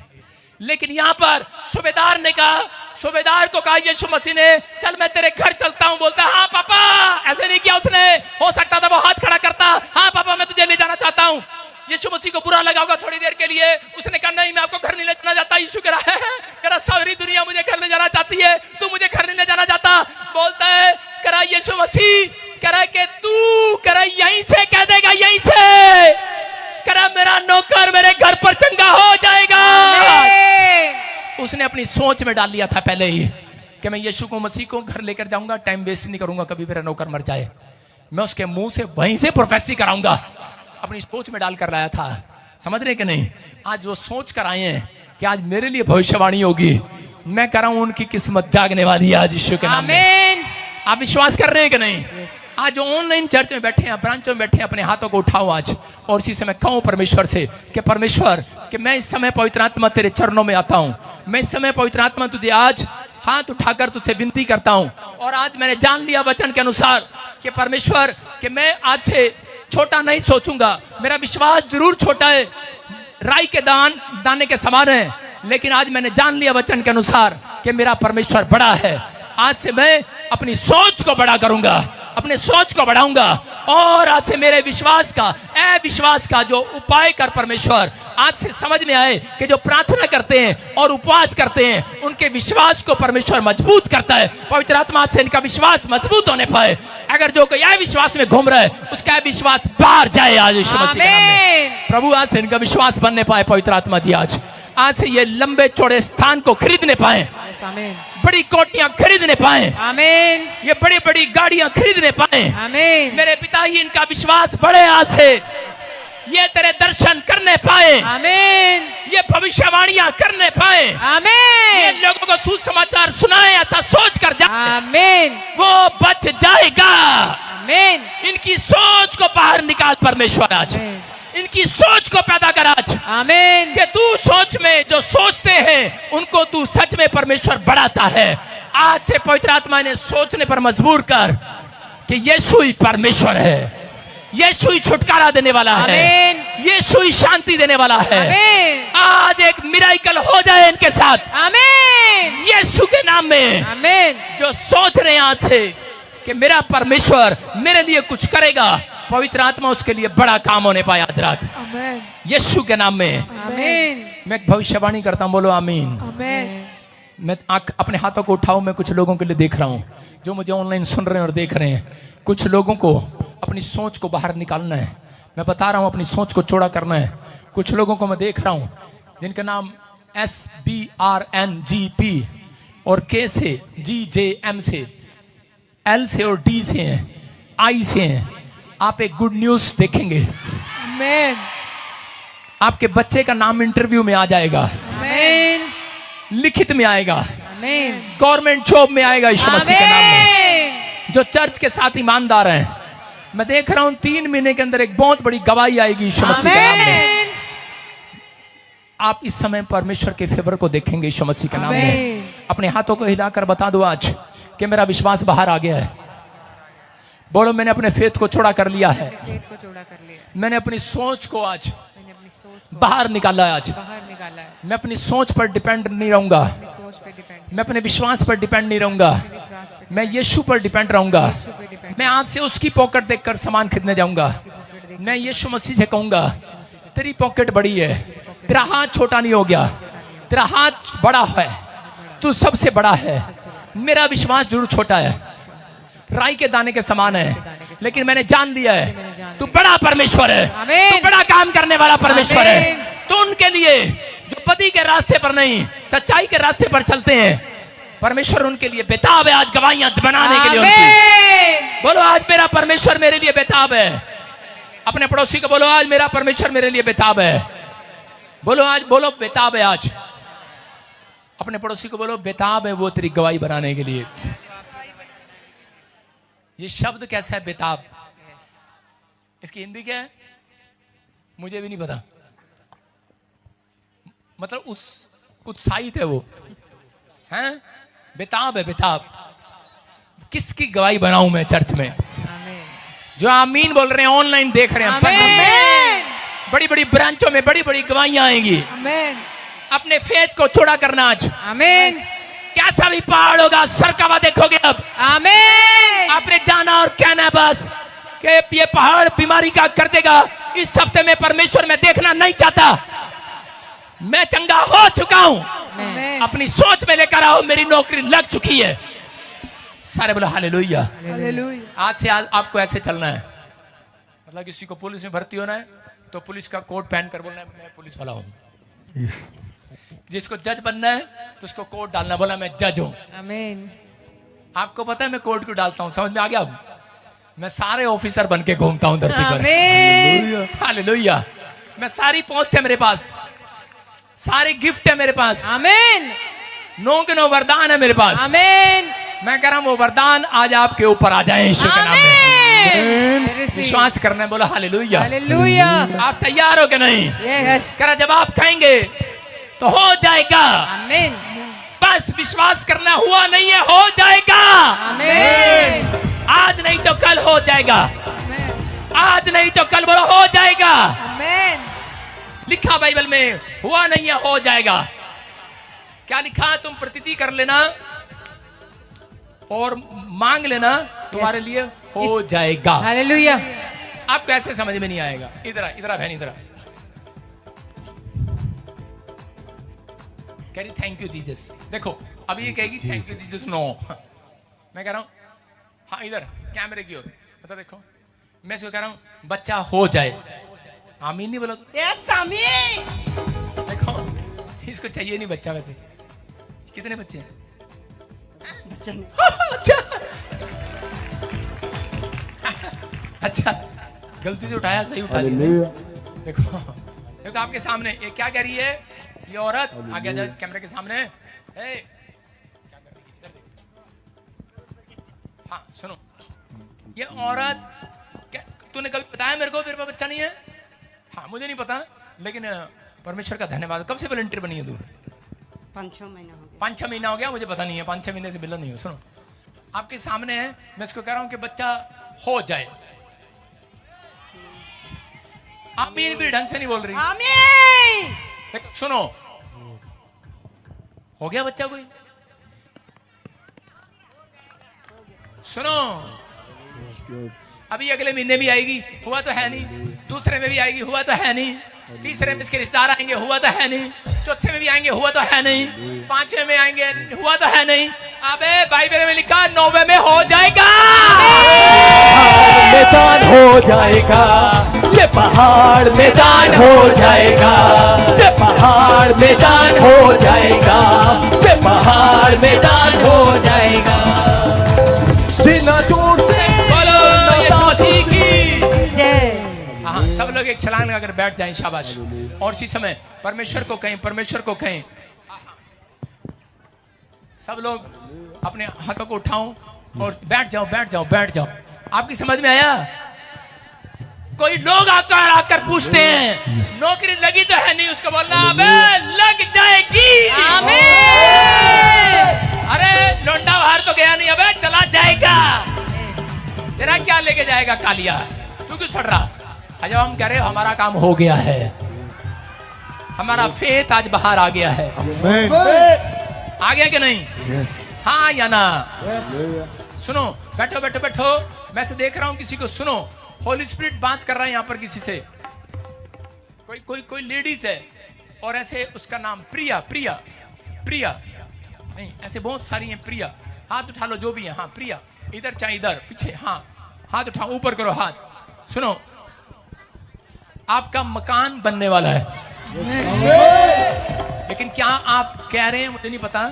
लेकिन यहां पर सूबेदार ने कहा, सूबेदार को कहा यीशु मसीह ने चल मैं तेरे घर चलता हूं। बोलता हाँ पापा। ऐसे नहीं किया उसने, हो सकता था वो हाथ खड़ा करता, हाँ पापा मैं तुझे ले जाना चाहता हूं। यीशु मसीह को बुरा लगा होगा थोड़ी देर के लिए, उसने कहा नहीं मैं आपको घर नहीं ले जाना चाहता। यीशु कह रहा सारी दुनिया मुझे घर ले जाना चाहती है, तू मुझे घर नहीं ले जाना चाहता। बोलता है कह रहा यीशु मसीह कह रहा कि तू कह रहा यहीं से कह देगा, यहीं से कह रहा मेरा नौकर मेरे घर पर चंगा हो जाएगा। उसने अपनी सोच में डाल लिया था पहले ही कि मैं यीशु को मसीह को घर लेकर जाऊंगा, टाइम वेस्ट नहीं करूंगा, कभी मेरा नौकर मर जाए मैं उसके मुंह से वहीं से प्रोफेसी कराऊंगा। अपनी सोच में डाल कर लाया था। समझ रहे कि नहीं? आज वो सोच कर आए हैं कि आज मेरे लिए भविष्यवाणी होगी। मैं कह रहा हूं उनकी किस्मत जागने वाली है आज यीशु के नाम में। आप विश्वास कर रहे हैं कि नहीं? आज जो ऑनलाइन चर्च में बैठे हैं, ब्रांच में बैठे हैं, अपने हाथों को उठाओ आज और इसी से मैं कहूं परमेश्वर से कि परमेश्वर कि मैं इस समय पवित्र आत्मा तेरे चरणों में आता हूं। मैं इस समय पवित्र आत्मा तुझे आज हाथ उठाकर तुझसे विनती करता हूं। और आज मैंने जान लिया वचन के अनुसार कि परमेश्वर कि मैं आज से छोटा नहीं सोचूंगा। मेरा विश्वास जरूर छोटा है, राई के दाने के समान है, लेकिन आज मैंने जान लिया वचन के अनुसार कि मेरा परमेश्वर बड़ा है। आज से मैं अपनी सोच को बड़ा करूंगा, अपने सोच को बढ़ाऊंगा। और आज से मेरे विश्वास का अविश्वास का जो उपाय कर परमेश्वर आज से समझ में आए कि जो प्रार्थना करते हैं और उपवास करते हैं उनके विश्वास को परमेश्वर मजबूत करता है। पवित्र आत्मा से इनका विश्वास मजबूत होने पाए। अगर जो कोई अविश्वास में घूम रहा है उसका विश्वास बाहर जाए आज यीशु मसीह के नाम में। प्रभु आज से इनका विश्वास बनने पाए। पवित्र आत्मा जी आज से ये लंबे चौड़े स्थान को खरीदने पाए, बड़ी कोटियां खरीदने पाए, आमीन। ये बड़ी बड़ी गाड़ियां खरीदने पाए, आमीन। मेरे पिता ही इनका विश्वास बढ़े आज से, ये तेरे दर्शन करने पाए, आमीन। ये भविष्यवाणियां करने पाए, आमीन। ये लोगों को सुसमाचार सुनाए ऐसा सोच कर जाए, आमीन। वो बच जाएगा, आमीन। इनकी सोच को बाहर निकाल परमेश्वर आज, इनकी सोच को पैदा कर आज, आमीन। कि तू सोच में जो सोचते हैं उनको तू सच में परमेश्वर बढ़ाता है। आज से पवित्र आत्मा ने सोचने पर मजबूर कर कि यीशु ही परमेश्वर है, यीशु ही छुटकारा देने वाला है, यीशु ही शांति देने वाला है। आज एक मिराकल हो जाए इनके साथ, आमीन। यीशु के नाम में, आमीन। जो सोच रहे हैं आज से कि मेरा परमेश्वर मेरे लिए कुछ करेगा, पवित्र आत्मा उसके लिए बड़ा काम होने पाए आज रात, आमीन। यीशु के नाम में, आमीन। मैं भविष्यवाणी करता हूं, बोलो आमीन, आमीन। मैं अपने हाथों को उठाऊं। मैं कुछ लोगों के लिए देख रहा हूं जो मुझे ऑनलाइन सुन रहे हैं और देख रहे हैं। कुछ लोगों को अपनी सोच को बाहर निकालना है। मैं बता रहा हूं, अपनी सोच को चौड़ा करना है। कुछ लोगों को मैं देख रहा हूं जिनका नाम SBRNGP और K से, GJM से, L से और D से हैं, I से हैं। आप एक गुड न्यूज देखेंगे। आमीन, आपके बच्चे का नाम इंटरव्यू में आ जाएगा, आमीन, लिखित में आएगा, आमीन, गवर्नमेंट जॉब में आएगा यीशु मसीह के नाम में। आमीन। जो चर्च के साथ ईमानदार हैं, मैं देख रहा हूं 3 महीने के अंदर एक बहुत बड़ी गवाही आएगी यीशु मसीह के नाम में। आमीन। आप इस समय परमेश्वर के फेवर को देखेंगे यीशु मसीह के नाम में। आमीन। अपने हाथों को हिलाकर बता दो आज कि मेरा विश्वास बाहर आ गया है। बोलो, मैंने अपने फेथ को चौड़ा कर लिया है। पेट को चौड़ा कर लिया, मैंने अपनी सोच को आज मैंने अपनी सोच को बाहर निकाला है। आज बाहर निकाला है, मैं अपनी सोच पर डिपेंड नहीं रहूंगा, अपनी सोच पे डिपेंड, मैं अपने विश्वास पर डिपेंड नहीं रहूंगा, विश्वास पे, मैं यीशु पर डिपेंड रहूंगा। यीशु पे डिपेंड। मैं आज से उसकी पॉकेट देखकर सामान खरीदने जाऊंगा। मैं यीशु मसीह से कहूंगा, तेरी पॉकेट बड़ी है, तेरा हाथ छोटा नहीं हो गया, तेरा हाथ बड़ा है, तू सबसे बड़ा है। मेरा विश्वास जरूर छोटा है, राई के दाने के समान है, लेकिन मैंने जान लिया है तू बड़ा परमेश्वर है, आमीन। तू बड़ा काम करने वाला परमेश्वर है। आमीन। तो उनके लिए जो पति के रास्ते पर नहीं, सच्चाई के रास्ते पर चलते हैं, परमेश्वर उनके लिए बेताब है आज गवाहियां बनाने के लिए उनकी। आमीन। बोलो, आज मेरा परमेश्वर मेरे लिए बेताब है। अपने पड़ोसी को बोलो, आज मेरा परमेश्वर मेरे लिए बेताब है। बोलो, आज बोलो, बेताब है आज। अपने पड़ोसी को बोलो, बेताब है वो तेरी गवाही बनाने के लिए। ये शब्द कैसा है बेताब? इसकी हिंदी क्या है मुझे भी नहीं पता। मतलब उत्साहित है वो, हैं? बेताब है, बेताब। किसकी गवाही बनाऊं मैं चर्च में? आमीन। जो आमीन बोल रहे हैं, ऑनलाइन देख रहे हैं, आमीन। बड़ी बड़ी ब्रांचों में बड़ी बड़ी गवाहियां आएंगी। आमीन, अपने फेथ को चौड़ा करना आज। आमीन। कैसा भी पहाड़ होगा सरका हुआ देखोगे। अब आमीन। आपने जाना और कहना है बस कि ये पहाड़ बीमारी का कर देगा। इस हफ्ते में परमेश्वर मैं देखना नहीं चाहता, मैं चंगा हो चुका हूं। आमीन, अपनी सोच में लेकर आओ, मेरी नौकरी लग चुकी है। सारे बोलो हालेलुया। हालेलुया, आज से आज आपको ऐसे चलना है। मतलब किसी को पुलिस में भर्ती होना है तो पुलिस का कोट पहन कर बोलना है मैं पुलिस वाला हूं। जिसको जज बनना है तो उसको कोट डालना, बोला मैं जज हूं। आमीन। आपको पता है मैं कोट क्यों डालता हूं? समझ में आ गया? अब मैं सारे ऑफिसर बन के घूमता हूं धरती पर। आमीन। हालेलुया। मैं सारी पोस्ट है मेरे पास, सारे गिफ्ट है मेरे पास, आमीन। नो के नो वरदान है मेरे पास। आमीन। मैं कह रहा हूं वो वरदान आज आपके ऊपर आ जाए यीशु के नाम में। आमीन। विश्वास करना है, बोलो हालेलुया। हालेलुया। आप तैयार हो कि नहीं? यस। करा जब आप कहेंगे तो हो जाएगा। आमीन। बस विश्वास करना, हुआ नहीं है हो जाएगा। आमीन। आज नहीं तो कल हो जाएगा, आज नहीं तो कल, बोलो हो जाएगा। आमीन, लिखा बाइबल में, हुआ नहीं है हो जाएगा। क्या लिखा? तुम प्रतीति कर लेना और मांग लेना, तुम्हारे लिए हो जाएगा। हालेलुया। आपको ऐसे समझ में नहीं आएगा। इधर इधर बहन इधर कह रही थैंक यू जीसस। देखो अब ये कहेगी थैंक यू जीसस। नो, मैं कह रहा हूं हाँ इधर कैमरे की ओर मतलब देखो, मैं इसको कह रहा हूं बच्चा हो जाए। आमीन नहीं बोला? यस आमीन, देखो इसको चाहिए नहीं बच्चा। वैसे कितने बच्चे हैं? अच्छा अच्छा, गलती से उठाया, सही उठा लिया। देखो देखो आपके सामने ये क्या कह रही है? ये औरत आगे जा कैमरे के सामने। क्या कर रही है? हाँ सुनो, ये औरत तूने कभी बताया मेरे को मेरे पास बच्चा नहीं है? हाँ मुझे नहीं पता, लेकिन परमेश्वर का धन्यवाद। कब से वॉलंटियर बनी है तू? 5-6 महीना हो गया। 5-6 महीना हो गया, मुझे पता नहीं है। 5-6 महीने से मिला नहीं हो। सुनो आपके सामने है, मैं इसको कह रहा हूं कि बच्चा हो जाए। आमीन भी ढंग से नहीं बोल रही। आमीन, सुनो, हो गया बच्चा कोई? सुनो, अभी अगले महीने भी आएगी, हुआ तो है नहीं। दूसरे में भी आएगी, हुआ तो है नहीं। तीसरे में इसके रिश्तेदार आएंगे, हुआ तो है नहीं। चौथे में भी आएंगे, हुआ तो है नहीं। पांचवें में आएंगे, हुआ तो है नहीं। अबे बाइबल में लिखा 90 में हो जाएगा। मैदान हो जाएगा, ये पहाड़ मैदान हो जाएगा, ये पहाड़ मैदान हो जाएगा, ये पहाड़ मैदान हो जाएगा। जिना दूर से बोलो यीशु मसीह की जय। हाँ, सब लोग एक छलांग अगर बैठ जाएं, शाबाश। और इसी समय परमेश्वर को कहें, परमेश्वर को कहें। सब लोग अपने हाथों को उठाओ और बैठ जाओ, बैठ जाओ, बैठ जाओ। आपकी समझ में आया? कोई लोग आकर पूछते हैं नौकरी लगी तो है नहीं, उसको बोलना अबे लग जाएगी। आमीन। अरे लौंडा बाहर तो गया नहीं, अबे चला जाएगा। तेरा क्या लेके जाएगा कालिया? तू क्यों छड़ रहा? जब हम कह रहे हो हमारा काम हो गया है, हमारा फेथ आज बाहर आ गया है। आ गया कि नहीं? हाँ या ना? सुनो, बैठो बैठो बैठो। मैं से देख रहा हूं किसी को। सुनो, होली स्पिरिट बात कर रहा है यहाँ पर किसी से। कोई कोई कोई लेडीज है और ऐसे उसका नाम प्रिया, प्रिया, प्रिया नहीं, ऐसे बहुत सारी हैं प्रिया। हाथ उठा लो जो भी है। हाँ प्रिया, इधर चाहे इधर पीछे। हाँ हाथ उठाओ, ऊपर करो हाथ। सुनो, आपका मकान बनने वाला है, लेकिन क्या आप कह रहे हैं मुझे नहीं पता।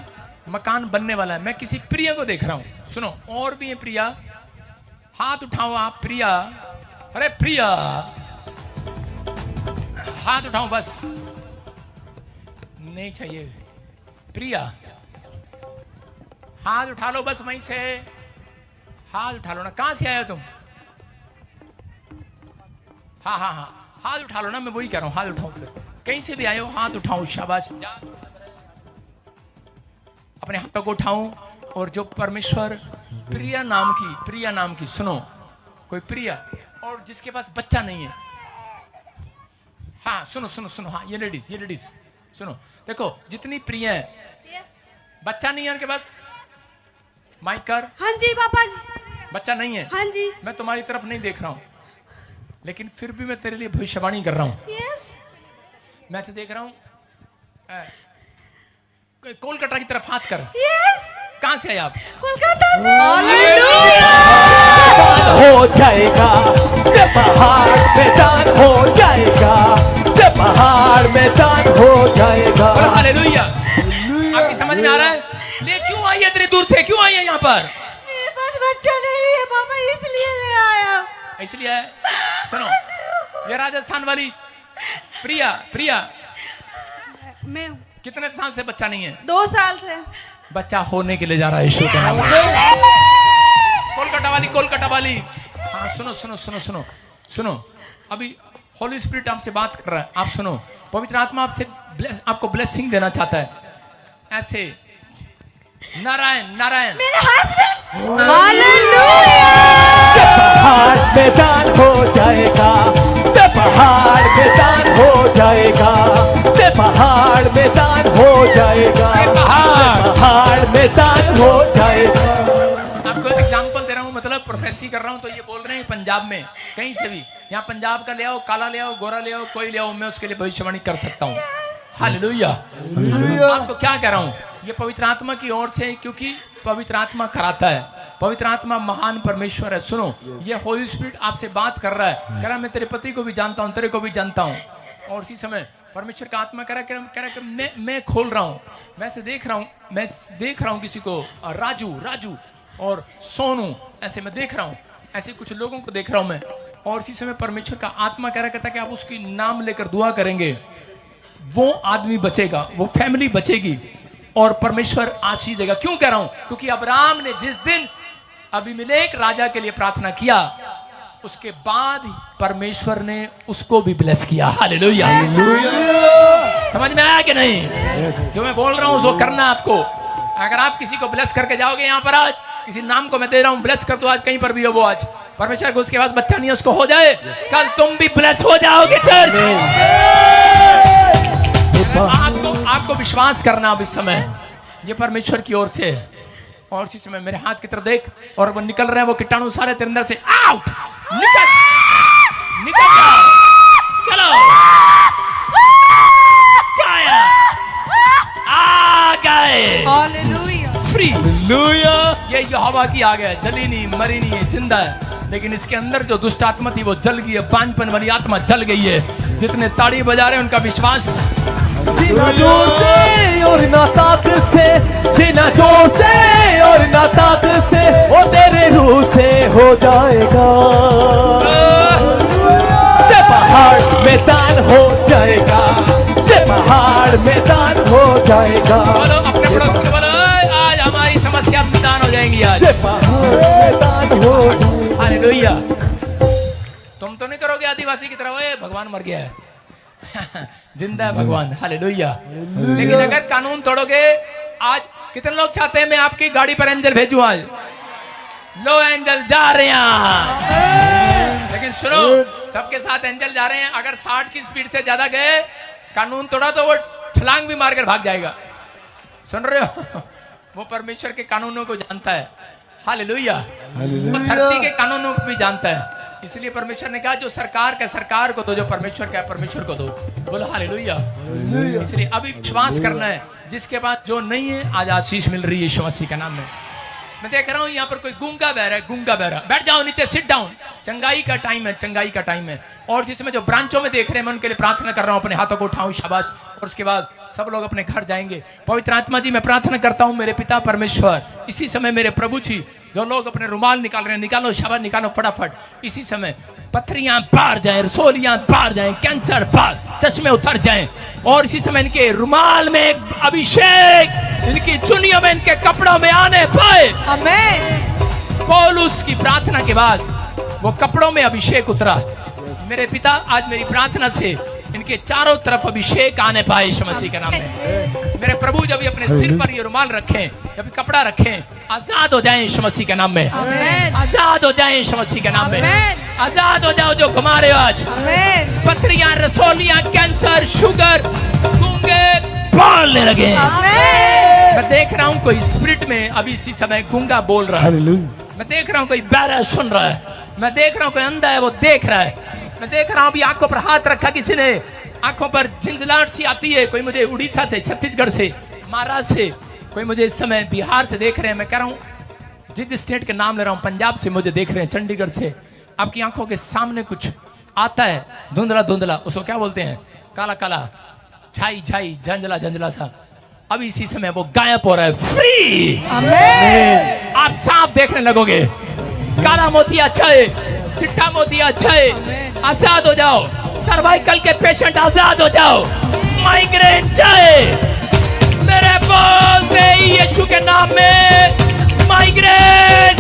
मकान बनने वाला है। मैं किसी प्रिया को देख रहा हूं। सुनो, और भी है प्रिया। हाथ उठाओ आप प्रिया। अरे प्रिया, हाथ उठाओ बस। नहीं चाहिए प्रिया, हाथ उठा लो बस वहीं से। हाथ उठा लो ना। कहां से आए हो तुम? हाँ हाँ हाँ, हाथ उठा लो ना। मैं वही कह रहा हूं, हाथ उठाओ फिर। कहीं से भी आए हो हाथ उठाओ। शाबाश। अपने हाथों को उठाऊं और जो परमेश्वर प्रिया नाम की सुनो, कोई प्रिया और जिसके पास बच्चा नहीं है। हाँ सुनो सुनो सुनो। हाँ ये लेडीज सुनो, देखो जितनी प्रिया है, बच्चा नहीं है उनके पास। माइक कर। हाँ जी पापा जी। बच्चा नहीं है। हाँ जी। मैं तुम्हारी तरफ नहीं देख रहा हूं, लेकिन फिर भी मैं तेरे लिए भविष्यवाणी कर रहा हूं। यस। मैं से देख रहा हूं। कोलकाता की तरफ हाथ कर। यस। कहां से आए आप? कोलकाता से। हो जाएगा, ये पहाड़ मैदान हो जाएगा, ये पहाड़ मैदान हो जाएगा। हालेलुया। आपकी समझ में आ रहा है? ले क्यों आई है इतनी दूर से? क्यों आई है यहाँ पर? मेरे पास बच्चा नहीं है पापा, इसलिए मैं आया। इसलिए है। सुनो, ये राजस्थान वाली प्रिया, प्रिया मैं कितने साल से बच्चा नहीं है? 2 साल से। बच्चा होने के लिए जा रहा है यीशु के नाम से। कोलकाता वाली। हाँ सुनो सुनो सुनो सुनो सुनो। अभी होली स्पिरिट आपसे बात कर रहा है। आप सुनो, पवित्र आत्मा आपको ब्लेसिंग देना चाहता है। ऐसे नारायण नारायण। मेरे हस्बैंड। हालेलुया। पहाड़ मैदान हो जाएगा, ये पहाड़ मैदान हो जाएगा, ये पहाड़ मैदान हो जाएगा, पहाड़ मैदान हो जाएगा। आपको एग्जांपल दे रहा हूँ, मतलब प्रोफेसी कर रहा हूँ। तो ये बोल रहे हैं पंजाब में, कहीं से भी, यहाँ पंजाब का ले आओ, काला ले आओ, गोरा ले आओ, कोई ले आओ, मैं उसके लिए भविष्यवाणी कर सकता हूँ। हालेलुया। आपको क्या कह रहा हूँ? ये पवित्र आत्मा की ओर से, क्योंकि पवित्र आत्मा कराता है। पवित्र आत्मा महान परमेश्वर है। सुनो, ये होली स्पिरिट आपसे बात कर रहा है। कह रहा है मैं तेरे पति को भी जानता हूँ, तेरे को भी जानता हूँ। और इसी समय परमेश्वर का आत्मा कह रहा है मैं खोल रहा हूँ। मैं देख रहा हूँ किसी को, राजू और सोनू, ऐसे मैं देख रहा हूँ। ऐसे कुछ लोगों को देख रहा हूँ मैं। और इसी समय परमेश्वर का आत्मा कह रहा कहता कि आप उसकी नाम लेकर दुआ करेंगे, वो आदमी बचेगा, वो फैमिली बचेगी और परमेश्वर आशीष देगा। क्यों कह रहा हूं? क्योंकि अब्राहम ने जिस दिन अबीमेलेक राजा के लिए प्रार्थना किया, उसके बाद परमेश्वर ने उसको भी ब्लेस किया। हालेलुया। समझ में आया कि नहीं? जो मैं बोल रहा हूं उसको करना आपको। अगर आप किसी को ब्लेस करके जाओगे, यहाँ पर आज किसी नाम को मैं दे रहा हूं, ब्लेस कर दो आज, कहीं पर भी हो वो आज। परमेश्वर को उसके पास बच्चा नहीं है, उसको हो जाए, कल तुम भी ब्लेस हो जाओगे। चर्च, आपको विश्वास करना अब इस समय, ये परमेश्वर की ओर से। और इसी समय मेरे हाथ की तरफ देख, और वो निकल रहे हैं, वो कीटाणु सारे तेरे अंदर से आउट, निकल जाओ। चलो आ गए, हालेलुया। फ्री। यहोवा की आग है, जली नहीं, मरी नहीं है, जिंदा है। लेकिन इसके अंदर जो दुष्ट आत्मा थी वो जल गई है, बांझपन वाली आत्मा जल गई है। जितने ताड़ी बजा रहे हैं उनका विश्वास जीना जोर से और ना ताकत से, जीना जोर से और ना ताकत से, वो तेरे रूह से हो जाएगा। ते पहाड़ मैदान हो जाएगा, ते पहाड़ मैदान हो जाएगा। बोलो अपने पड़ोस को बोलो, आज हमारी समस्या मैदान हो जाएंगी आज। ते पहाड़ मैदान हो जाएगा। हालेलुया। तुम तो नहीं करोगे आदिवासी की तरह, ओए भगवान मर गया है। जिंदा है भगवान, हालेलुया। लेकिन अगर कानून तोड़ोगे, आज कितने लोग चाहते हैं मैं आपकी गाड़ी पर एंजल भेजूं आज? लो एंजल जा रहे हैं। लेकिन सुनो, सबके साथ एंजल जा रहे हैं। अगर 60 की स्पीड से ज्यादा गए, कानून तोड़ा तो वो छलांग भी मारकर भाग जाएगा। सुन रहे हो? वो परमेश्वर के कानूनों को जानता है। हालेलुया। वो धरती के कानूनों को भी जानता है। इसलिए परमेश्वर ने कहा जो सरकार का सरकार को दो, जो परमेश्वर का परमेश्वर को दो। बोलो हालेलुया। इसलिए अभी विश्वास करना है। जिसके पास जो नहीं है, आज आशीष मिल रही है यीशु मसीह के नाम में। मैं देख रहा हूँ यहाँ पर कोई गूंगा बह रहा है, गूंगा बह रहा। बैठ जाओ नीचे, सिट डाउन। चंगाई का टाइम है, चंगाई का टाइम है। और जिसमें जो ब्रांचों में देख रहे हैं, मैं उनके लिए प्रार्थना कर रहा हूँ। अपने हाथों को उठाऊं, शाबाश। और उसके बाद सब लोग अपने घर जाएंगे। पवित्र आत्मा जी, मैं प्रार्थना करता हूँ मेरे पिता परमेश्वर, इसी समय मेरे प्रभु जी, जो लोग अपने रुमाल निकाल रहे हैं, निकालो शाबाश, निकालो फटाफट। इसी समय पथरियां पार जाएं, रसोलियां पार जाएं, कैंसर पार, चश्मे उतर जाएं। और इसी समय इनके रुमाल में एक अभिषेक, इनकी चुनियों में, इनके कपड़ों में आने पाए। आमेन। पौलुस की प्रार्थना के बाद वो कपड़ों में अभिषेक उतरा। मेरे पिता, आज मेरी प्रार्थना से इनके चारों तरफ अभिषेक आने पाए यीशु मसीह के नाम में। मेरे प्रभु जब भी अपने सिर पर ये रुमाल रखें, जब कपड़ा रखें, आजाद हो जाएं यीशु मसीह के नाम में। आजाद हो जाएं यीशु मसीह के नाम में। आजाद हो जाओ जो घुमा रहे हो आज। पथरियां, रसोलियां, कैंसर, शुगर, गूंगे बोलने लगे। मैं देख रहा हूँ कोई स्पिरिट में अभी इसी समय गूंगा बोल रहा है। मैं देख रहा हूँ कोई बहरा सुन रहा है। मैं देख रहा हूँ कोई अंधा है, वो देख रहा है। मैं देख रहा हूँ अभी आंखों पर हाथ रखा किसी ने, आंखों पर झिंझलाहट सी आती है। कोई मुझे उड़ीसा से, छत्तीसगढ़ से, महाराष्ट्र से, कोई मुझे इस समय बिहार से देख रहे हैं। मैं कह रहा हूँ जिस स्टेट के नाम ले रहा हूँ, पंजाब से मुझे देख रहे हैं, चंडीगढ़ से। आपकी आंखों के सामने कुछ आता है, धुंधला धुंधला, उसको क्या बोलते हैं? काला काला, छाई छाई, झंझला झंझला सा। अब इसी समय वो गायब हो रहा है। फ्री। आमेन। आप साफ देखने लगोगे। काला मोती अच्छा है, चिट्टा मोती अच्छा है। आजाद हो जाओ। सर्वाइकल के पेशेंट आजाद हो जाओ। माइग्रेन जाए मेरे बोलते ही यीशु के नाम में। माइग्रेन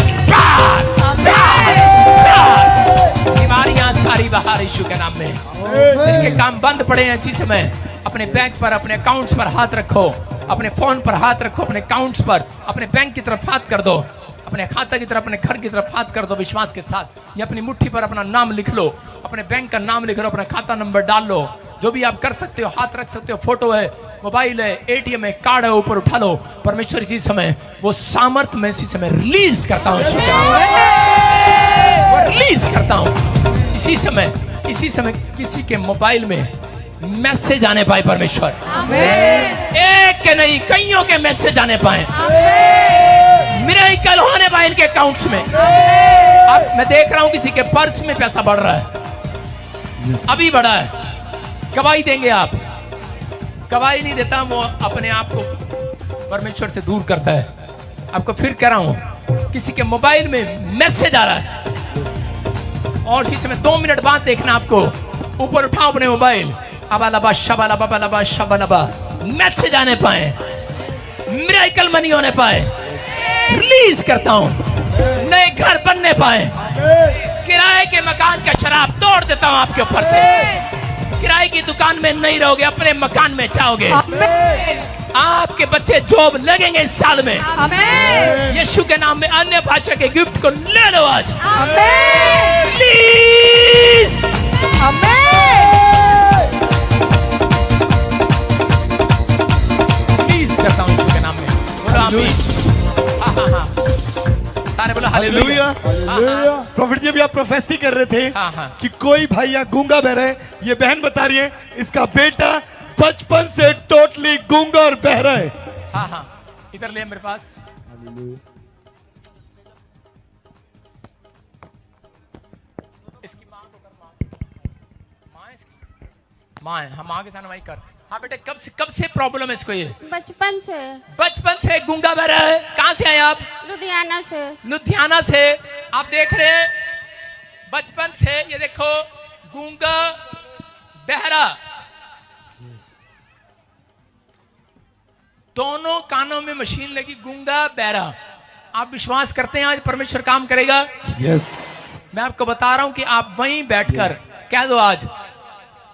बीमारियां सारी बाहर यीशु के नाम में। इसके काम बंद पड़े हैं इसी समय। अपने बैंक पर, अपने अकाउंट्स पर हाथ रखो, अपने फोन पर हाथ रखो, अपने अकाउंट्स पर, अपने बैंक की तरफ हाथ कर दो, अपने खाता की तरफ, अपने घर की तरफ हाथ कर दो विश्वास के साथ। या अपनी मुट्ठी पर अपना नाम लिख लो, अपने बैंक का नाम लिख लो, अपना खाता नंबर डाल लो। जो भी आप कर सकते हो, हाथ रख सकते हो, फोटो है, मोबाइल है, एटीएम है, कार्ड है, ऊपर उठा लो। परमेश्वर इसी समय वो सामर्थ में इसी समय रिलीज करता हूँ, रिलीज करता हूँ इसी समय। इसी समय किसी के मोबाइल में मैसेज आने पाए परमेश्वर। एक के नहीं, कईयों के मैसेज आने पाए। मिरेकल होने पाए इनके अकाउंट्स में। अब मैं देख रहा हूं किसी के पर्स में पैसा बढ़ रहा है, अभी बढ़ा है। गवाही देंगे आप? गवाही नहीं देता, वो अपने आप को परमेश्वर से दूर करता है। आपको फिर कह रहा हूं, किसी के मोबाइल में मैसेज आ रहा है और इसी समय 2 मिनट बाद देखना आपको। ऊपर उठाओ अपने मोबाइल, अबालबा शबालबा बलबा शबालबा, मैसेज आने पाए, मिरेकल मनी होने पाए। रिलीज करता हूं, नए घर बनने पाए। किराए के मकान का शराब तोड़ देता हूं आपके ऊपर से। किराए की दुकान में नहीं रहोगे, अपने मकान में जाओगे। आपके बच्चे जॉब लगेंगे इस साल में। यीशु के नाम में अन्य भाषा के गिफ्ट को ले लो आज। प्लीज प्लीज करता हूं यीशु के नाम में। बोलो आमीन। सारे बोलो हालेलुया। प्रॉफिट जी, अभी आप प्रोफेसी कर रहे थे हाँ। कि कोई भाई यहाँ गूंगा बह रहा है। ये बहन बता रही है इसका बेटा बचपन से टोटली गूंगा और बह रहा है। हाँ, इधर ले मेरे पास। माँ है, हम माँ के साथ माई कर। हाँ बेटे, कब से प्रॉब्लम है इसको? ये बचपन से। बचपन से गूंगा बहरा है। कहाँ से आए आप? लुधियाना से। लुधियाना से। आप देख रहे हैं बचपन से, ये देखो गूंगा बहरा, दोनों कानों में मशीन लगी, गूंगा बहरा। आप विश्वास करते हैं आज परमेश्वर काम करेगा? यस। मैं आपको बता रहा हूं कि आप वहीं बैठकर कह दो आज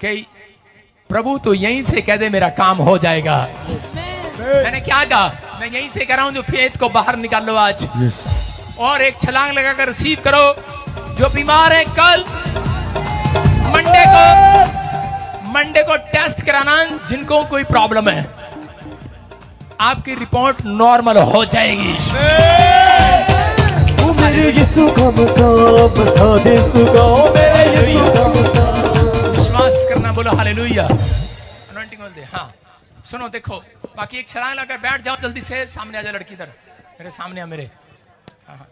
कि प्रभु तो यहीं से कह दे मेरा काम हो जाएगा। मैंने क्या कहा? मैं यहीं से कह रहा हूं, जो फेथ को बाहर निकालो आज। और एक छलांग लगाकर रिसीव करो। जो बीमार है कल मंडे को टेस्ट कराना, जिनको कोई प्रॉब्लम है आपकी रिपोर्ट नॉर्मल हो जाएगी। विश्वास करना, बोलो हालेलुया। अनॉइंटिंग बोल दे। हाँ सुनो, देखो बाकी एक छलांग लगाकर बैठ जाओ जल्दी से। सामने आ जाओ लड़की, इधर मेरे सामने आ मेरे। हाँ हाँ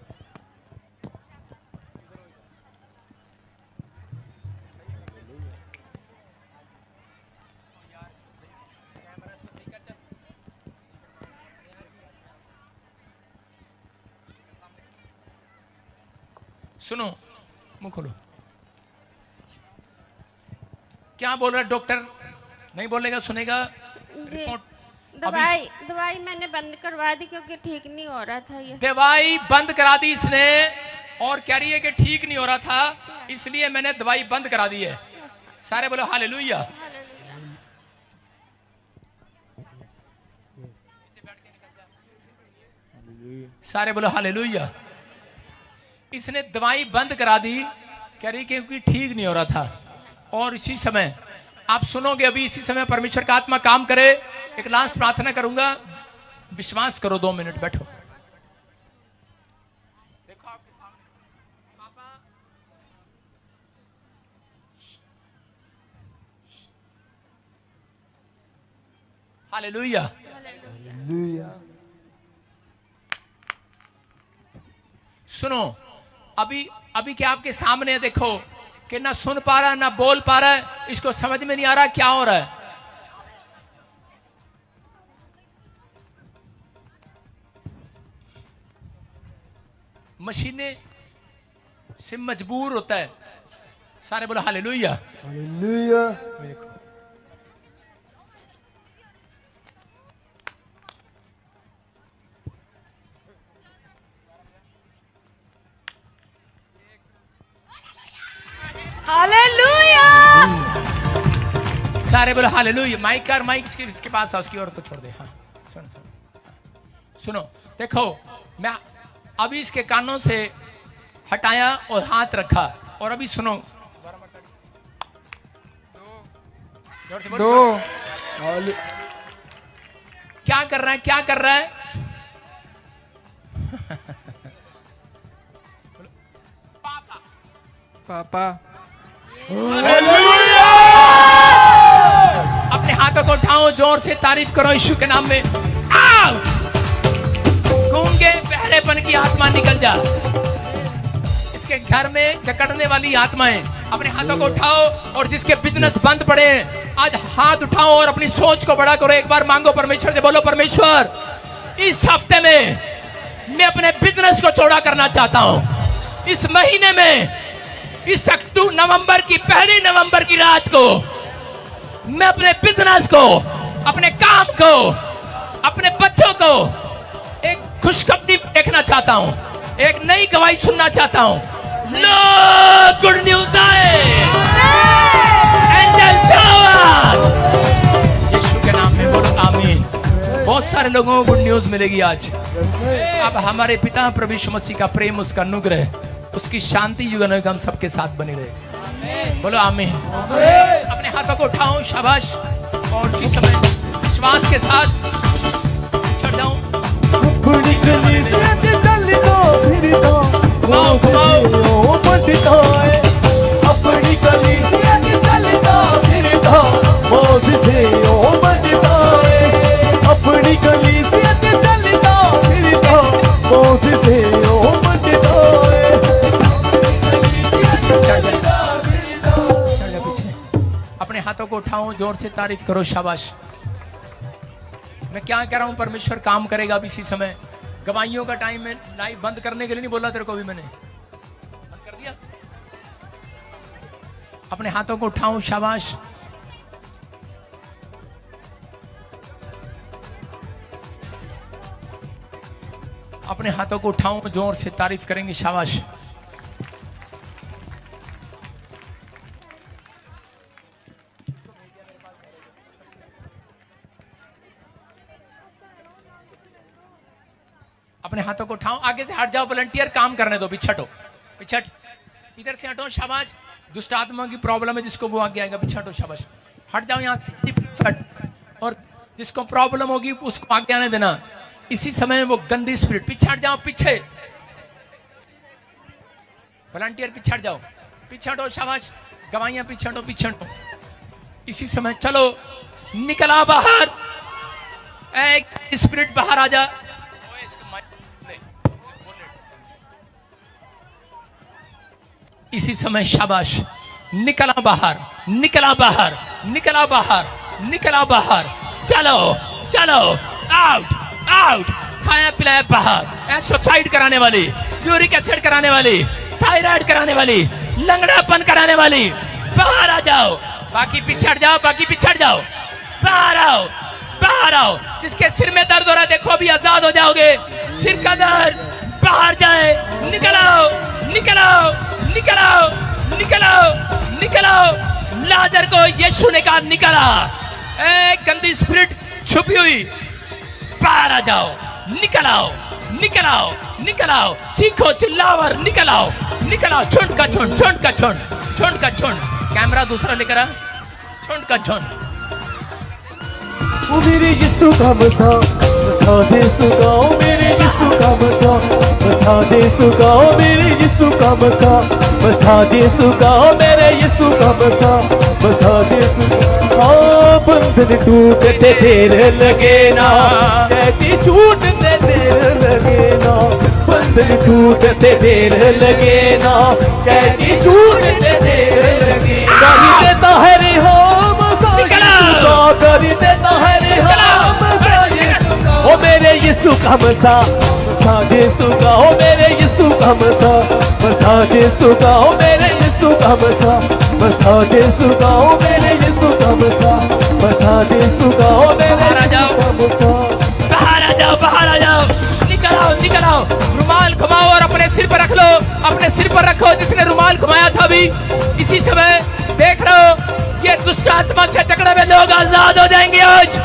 सुनो, मुंह खोलो। क्या बोल रहा है डॉक्टर? नहीं बोलेगा, सुनेगा। जी, रिपोर्ट दवाई मैंने बंद करवा दी क्योंकि ठीक नहीं हो रहा था ये। दवाई बंद करा दी इसने, और कह रही है कि ठीक नहीं हो रहा था, इसलिए मैंने दवाई बंद करा दी है। सारे बोलो हालेलुया। सारे बोलो हालेलुया। इसने दवाई बंद करा दी, कह रही क्योंकि ठीक नहीं हो रहा था। और इसी समय आप सुनोगे, अभी इसी समय परमेश्वर का आत्मा काम करे। एक लास्ट प्रार्थना करूंगा, विश्वास करो। 2 मिनट बैठो। देखो आपके सामने पापा, हालेलुया। सुनो, अभी क्या आपके सामने है, देखो कि ना सुन पा रहा है, ना बोल पा रहा है, इसको समझ में नहीं आ रहा क्या हो रहा है। मशीनें से मजबूर होता है। सारे बोलो हालेलुया। हालेलुया। हालेलुया। सारे बोलो हालेलुया। माइक इसके पास आ, उसकी ओर तो छोड़ दे। हाँ सुनो, देखो मैं अभी इसके कानों से हटाया और हाथ रखा, और अभी सुनो। दो। क्या कर रहा है, क्या कर रहा है? पापा। अपने हाथों को उठाओ, जोर से तारीफ करो यीशु के नाम में। आओ, गूंगे बहरेपन की आत्मा निकल जा। इसके घर में जकड़ने वाली आत्माएं, अपने हाथों को उठाओ। और जिसके बिजनेस बंद पड़े हैं, आज हाथ उठाओ और अपनी सोच को बड़ा करो। एक बार मांगो परमेश्वर से, बोलो परमेश्वर इस हफ्ते में मैं अपने बिजनेस को चौड़ा करना चाहता हूं। इस महीने में, इस नवंबर की पहली नवंबर की रात को मैं अपने बिजनेस को, अपने काम को, अपने बच्चों को एक खुशखबरी देखना चाहता हूं, एक नई गवाही सुनना चाहता हूं। लो, गुड न्यूज आए, एंजल जाओ आज यीशु के नाम में, बोलो आमीन। बहुत सारे लोगों को गुड न्यूज मिलेगी आज। अब हमारे पिता प्रभु यीशु मसीह का प्रेम, उसका अनुग्रह, उसकी शांति युगानुग हम सबके साथ बनी रहे। बोलो आमीन। अपने हाथों को उठाओ, शाबाश। और इसी समय विश्वास के साथ चढ़ जाऊं। घुमाओ घुमाओ। अपने हाथों को उठाओ, जोर से तारीफ करो, शाबाश। मैं क्या कह रहा हूं, परमेश्वर काम करेगा अब इसी समय। गवाहियों का टाइम में लाइव बंद करने के लिए नहीं बोला तेरे को, भी मैंने बंद कर दिया। अपने हाथों को उठाऊं, शाबाश। अपने हाथों को उठाऊं, जोर से तारीफ करेंगे, शाबाश। अपने हाथों को उठाओ, आगे से हट जाओ, वॉलंटियर काम करने दो, पिछटो, पिछट, इधर से हटो, शाबाश। दुष्ट आत्मा की प्रॉब्लम है जिसको वो आगे आएगा, पिछटो, शाबाश। हट जाओ यहाँ, और जिसको प्रॉब्लम होगी उसको आगे आने देना। इसी समय वो गंदी स्पिरिट, पीछे हट जाओ, पीछे वॉलंटियर पीछे हट जाओ, पीछे हटो, शाबाश। गवाहियां पीछे हटो, पीछे हटो। इसी समय चलो, निकला बाहर, एक स्पिरिट बाहर आ जा। इसी समय शाबाश, निकला बाहर, निकला बाहर, निकला बाहर, निकला बाहर। चलो चलो, आउट आउट। खाया पिलाया बाहर, सुसाइड कराने वाली, यूरिक एसिड कराने वाली, थायराइड कराने वाली, लंगड़ापन कराने वाली, बाहर आ जाओ। बाकी पीछे हट जाओ, बाकी पीछे हट जाओ, बाहर आओ, बाहर आओ। जिसके सिर में दर्द हो रहा है देखो, अभी आजाद हो जाओगे। सिर का दर्द बाहर जाए, निकलाओ निकलाओ निकलाओ निकलाओ निकलाओ। लाजर को यीशु ने कहा निकला। एक गंदी स्पिरिट छुपी हुई, बाहर आ जाओ, निकलाओ निकलाओ निकलाओ। चीखो चिल्लाओ और निकलाओ निकलाओ। झुंड का झुंड, झुंड का झुंड, झुंड का झुंड। कैमरा दूसरा लेकर आ, झुंड का झुंड। ओ मेरे यीशु का मसा, बता दे सुगाओ मेरे यीशु का मसा, बता दे सुगाओ मेरे यीशु का मसा, बता दे सुगाओ मेरे यीशु का मसा, बता दे सुगाओ। बंधन टूटते देर लगे ना, कहती छूटते देर लगे ना, बंधन टूटते देर लगे ना, कहती छूटते देर लगे। करी देता है रे हो करी देता है रे हो, ओ मेरे यीशु का मसा, बसा यीशु का, ओ मेरे यीशु का मसा, बसा यीशु का, ओ मेरे यीशु का मसा, बसा यीशु का, ओ मेरे यीशु का मसा, बसा यीशु का, ओ मेरे यीशु का मसा। बाहर आ जाओ, बाहर आ जाओ, निकल आओ निकल आओ। रुमाल घुमाओ और अपने सिर पर रख लो, अपने सिर पर रखो जिसने रुमाल घुमाया था। अभी इसी समय देख रहे हो, ये दुष्ट आत्मा से झगड़े में लोग आजाद हो जाएंगे आज।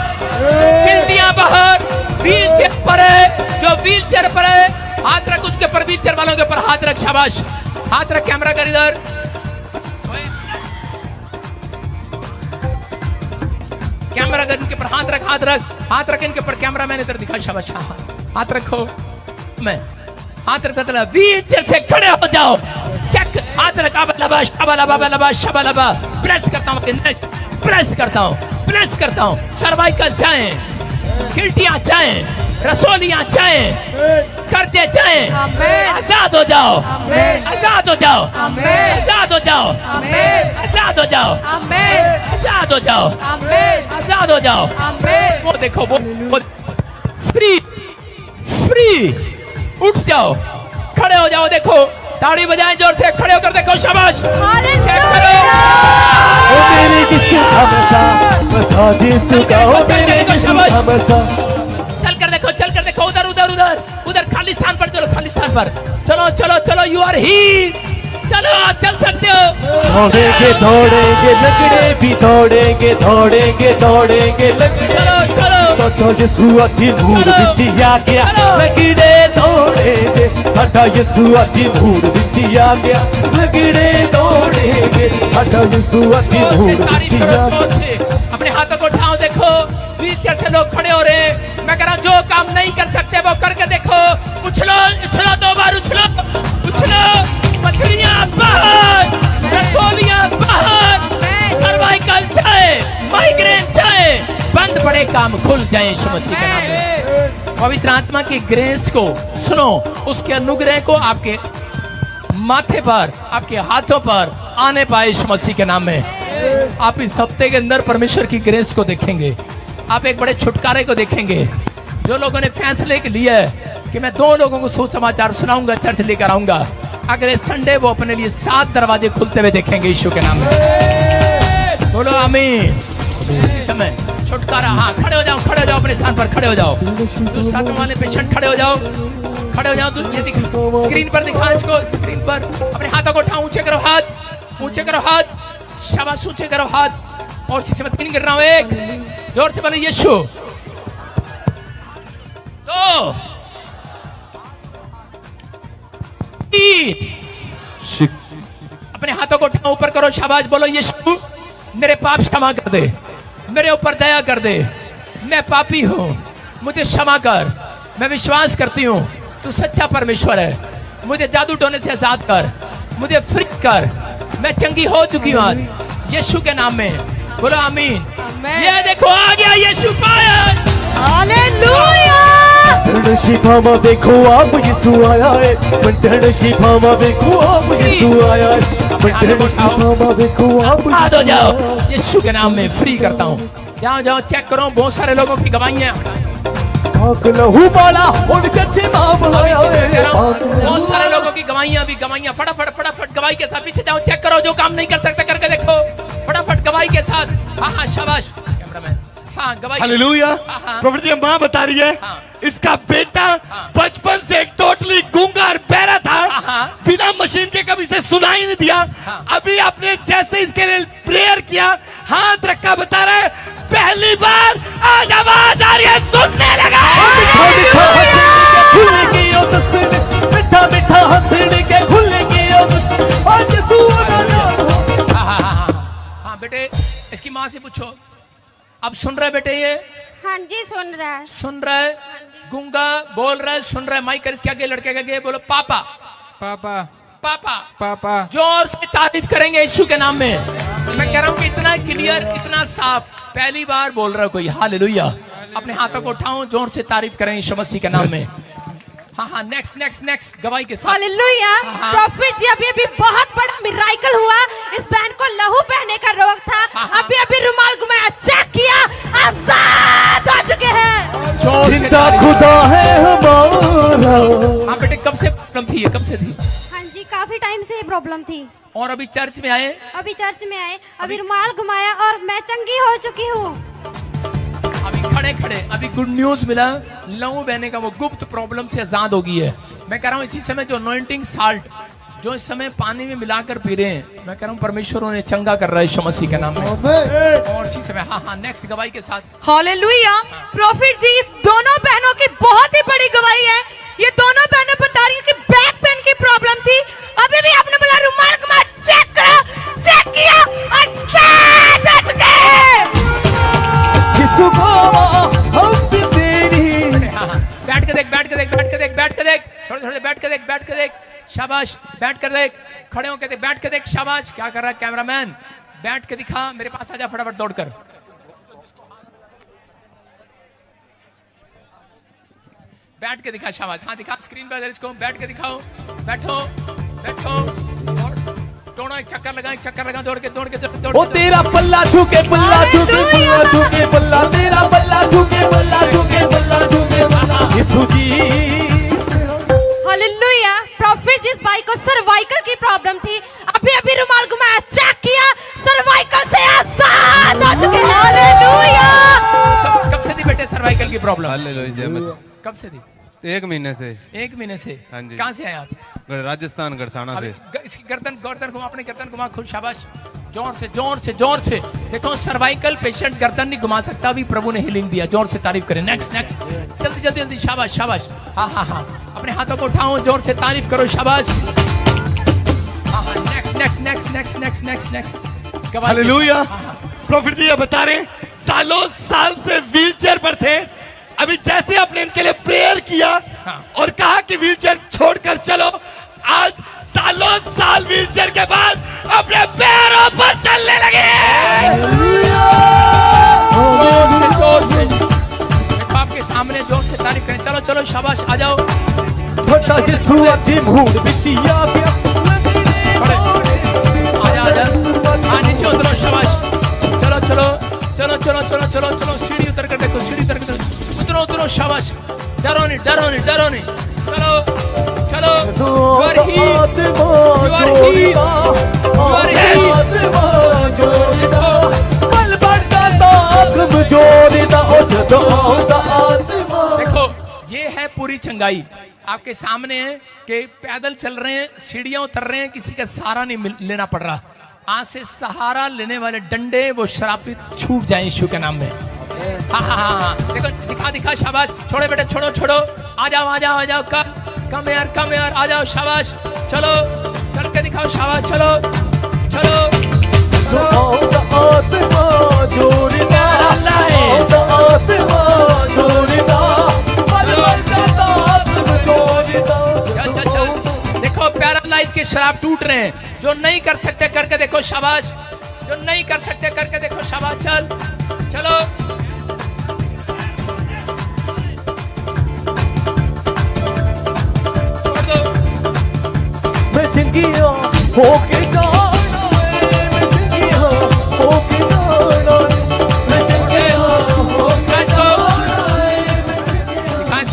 गिल्टियां बाहर, व्हील चेयर पर है, जो व्हील चेयर पर है हाथ रख उसके पर, व्हील चेयर वालों के ऊपर हाथ रख, शाबाश। हाथ रख, कैमरा कर इधर, कैमरा कर इनके ऊपर हाथ रख, हाथ रख, हाथ रख इनके ऊपर। कैमरा मैंने इधर दिखा, शाबाश। हाथ रखो, मैं हाथ रखता, व्हील चेयर से खड़े हो जाओ। चेक, हाथ रखा, बलबा शबलबा बलबा शबलबा। प्रेस करता हूं, प्रेस करता हूं, प्रेस करता हूं। सर्वाइकल जाएं, गिल्टियां जाएं, रसोलियां जाएं, कर्जे जाएं। आजाद हो जाओ, आजाद हो जाओ, आजाद हो जाओ, आजाद हो जाओ, आजाद हो जाओ, आजाद हो जाओ। वो देखो, वो फ्री फ्री। उठ जाओ, खड़े हो जाओ। देखो, ताड़ी बजाएं जोर से, खड़े होकर देखो, शाबाश। चेक करो, ओ मेरे यीशु का मसा, बसा यीशु का, ओ मेरे यीशु का मसा। चल कर देखो, चल कर देखो, उधर उधर उधर उधर खाली स्थान पर चलो, खाली स्थान पर चलो चलो चलो। यू आर हील्ड, चलो आप चल सकते हो। दौड़ेंगे दौड़ेंगे लंगड़े भी दौड़ेंगे, दौड़ेंगे दौड़ेंगे लंगड़े। चलो चलो, तो यीशु अति मूड विच आ गया, लंगड़े दौड़ेंगे, साडा यीशु अति मूड विच आ गया, लंगड़े दौड़ेंगे, साडा यीशु अति मूड विच आ गया। अपने हाथों को उठाओ, देखो व्हीलचेयर से लोग खड़े हो रहे हैं। मैं कह रहा हूं, जो काम नहीं कर सकते वो करके देखो। उछलो उछलो, 2 बार उछलो उछलो। मछलियां बाहर, रसोलियां बाहर, सर्वाइकल जाए, माइग्रेन जाए, बंद पड़े काम खुल जाए यीशु मसीह के नाम में। पवित्र आत्मा की ग्रेस को सुनो, उसके अनुग्रह को आपके माथे पर, आपके हाथों पर आने पाए यीशु मसीह के नाम में। आप इस हफ्ते के अंदर परमेश्वर की ग्रेस को देखेंगे। आप एक बड़े छुटकारे को देखेंगे। जो लोगों ने फैसले के लिए कि मैं 2 लोगों को सुसमाचार सुनाऊंगा, चर्च लेकर आऊंगा, अगले संडे वो अपने लिए 7 दरवाजे खुलते हुए देखेंगे यीशु के नाम में। बोलो आमीन। इसी समय छुटकारा। हाँ, खड़े हो जाओ अपने स्थान पर, खड़े हो जाओ। दूसरा वाले पेशेंट खड़े हो जाओ। ये स्क्रीन पर दिखा, इसको स्क्रीन पर। अपने हाथों को उठाओ, ऊंचे करो हाथ, शाबाश, ऊंचे करो हाथ। और किसी मत नहीं कर रहा हूं। एक जोर से बोलो यीशु। 2 3। अपने हाथों को उठाओ, ऊपर करो, शाबाश, बोलो यीशु मेरे पाप क्षमा कर दे, मेरे ऊपर दया कर दे, मैं पापी हूं, मुझे क्षमा कर। मैं विश्वास करती हूं तू सच्चा परमेश्वर है। मुझे जादू टोने से आजाद कर, मुझे फ्री कर। मैं चंगी हो चुकी हूं आज यीशु के नाम में। बोलो आमीन। ये देखो आ गया यीशु। फायर। हालेलुया। शिफामा देखो आप यीशु आया है। बंधन शिफामा देखो आप यीशु आया है। बंधन शिफामा देखो आप। आ जाओ, यीशु के नाम में फ्री करता हूं। जाओ चेक करो, बहुत सारे लोगों की गवाहियां। लहू वाला और कच्चे मामला। बहुत सारे लोगों की गवाहियां फटाफट गवाही के साथ पीछे जाओ, चेक करो। जो काम नहीं कर सकते करके देखो, फटाफट गवाही के साथ। हाँ, शाबाश कैमरामैन। हाँ, गवाही। हालेलुया। प्रॉफिट जी माँ बता रही है इसका बेटा बचपन से टोटली गूंगा और बहरा था, बिना मशीन के कभी से सुनाई नहीं दिया। अभी आपने जैसे इसके लिए प्रेयर किया, हाथ रखा, बता रहा है पहली बार आज आवाज आ रही है, सुनने लगा। मीठा मीठा हंसने के खुलेंगे। हाँ बेटे, इसकी माँ से पूछो। अब सुन रहे बेटे? ये हाँ जी, सुन रहा है। गूंगा बोल रहा है, सुन रहा है। माइक कर इसके आगे, लड़के के आगे बोलो पापा पापा पापा पापा। जोर से तारीफ करेंगे यीशु के नाम में। मैं कह रहा हूँ कि इतना क्लियर, इतना साफ पहली बार बोल रहा है कोई। हालेलुया। अपने हाथों को उठाओ, जोर से तारीफ करें यीशु मसीह के नाम में। हाँ, नेक्स्ट गवाही के साथ। हालेलुया। प्रॉफिट जी, अभी बहुत बड़ा मिराकल हुआ। इस बहन को लहू बहने का रोग था। अभी रुमाल घुमाया, चेक किया, आजाद हो चुके हैं। जिंदा खुदा है हमारा। हाँ बेटे, कब से प्रॉब्लम थी? कब से थी? हाँ जी, काफी टाइम से प्रॉब्लम थी। और अभी चर्च में आए? अभी चर्च में आए, अभी रुमाल घुमाया और मैं चंगी हो चुकी हूँ। अभी खड़े अभी गुड न्यूज मिला। लहू बहने का वो गुप्त प्रॉब्लम से आजाद हो गई है। मैं कह रहा हूँ इसी समय जो अनॉइंटिंग साल्ट जो इस समय पानी में मिलाकर पी रहे हैं, मैं कह रहा हूँ परमेश्वर उन्हें चंगा कर रहा है यीशु मसीह के नाम में। और इसी समय हाँ, नेक्स्ट गवाही के साथ। हालेलुया। प्रॉफिट जी, इस दोनों बहनों की बहुत ही बड़ी गवाही है। ये दोनों बहनें बता रही है कि बैक पेन की प्रॉब्लम थी। अभी भी आपने बोला रुमाल घुमा, चेक करो, चेक किया, आजाद हो चुके हैं। बैठ के देख, शाबाश। बैठ कर देख, खड़े होकर देख, बैठ के देख, शाबाश। क्या कर रहा है कैमरामैन? बैठ के दिखा, मेरे पास आजा फटाफट दौड़कर। बैठ के दिखा, शाबाश। हाँ, दिखा स्क्रीन पर इसको, बैठ के दिखाओ। बैठो और दोनों एक चक्कर लगा, दौड़ के। ओ तेरा पल्ला छूके, पल्ला छूके, पल्ला छूके, पल्ला तेरा पल्ला छूके, पल्ला छूके, पल्ला छूके, यीशु जी। हालेलुया। प्रॉफिट जिस भाई को सर्वाइकल की प्रॉब्लम थी, अभी रुमाल घुमाया, चेक किया, सर्वाइकल से आजाद हो चुके हैं। हालेलुया। कब से थी बेटे सर्वाइकल की प्रॉब्लम? हालेलुया। कब से थी? 1 महीने से। 1 महीने से? हाँ जी। कहाँ से आए आप? राजस्थान गरसाना से। इसकी गर्दन घुमा, अपने गर्दन घुमा, खुद, शाबाश। जोर से देखो, सर्वाइकल पेशेंट गर्दन नहीं घुमा सकता, अभी प्रभु ने हीलिंग दिया। जोर से तारीफ करें। नेक्स्ट जल्दी, शाबाश। हाँ, अपने हाथों को उठाओ, जोर से तारीफ करो, शाबाश। नेक्स्ट। हालेलुया। प्रॉफिट जी ये बता रहे सालों साल से व्हीलचेयर पर थे, अभी जैसे आपने इनके लिए प्रेयर किया और कहा कि व्हीलचेयर छोड़कर चलो, आज सालों साल व्हीलचेयर के बाद अपने पैरों पर चलने लगे। जोर से आपके सामने जोर से तारीफ करें। चलो, शाबाश, आ जाओ। आजा। नीचे उतरो, शाबाश। चलो चलो चलो चलो चलो सीढ़ी उतर कर देखो, सीढ़ी उतर कर उतरो उतरो, शाबाश, डरो नहीं डरो नहीं डरो नहीं, चलो चलो, you are healed, you are healed, you are healed। देखो ये है पूरी चंगाई आपके सामने है कि पैदल चल रहे हैं, सीढ़ियां उतर रहे हैं, किसी का सहारा नहीं लेना पड़ रहा। आज से सहारा लेने वाले डंडे वो शराबी छूट जाए यीशु के नाम में। हाँ हाँ हाँ, देखो दिखा दिखा, शाबाश, छोड़ो बेटे, छोड़ो छोड़ो, आ जाओ आ जाओ आ जाओ, कम यार आ जाओ, शाबाश, चलो चल के दिखाओ, शाबाश, चलो चलो देखो पैरालाइज के शराब टूट रहे हैं, जो नहीं कर सकते करके देखो, शाबाश, जो नहीं कर सकते करके देखो, शाबाश, चल चलो छोड़ दो।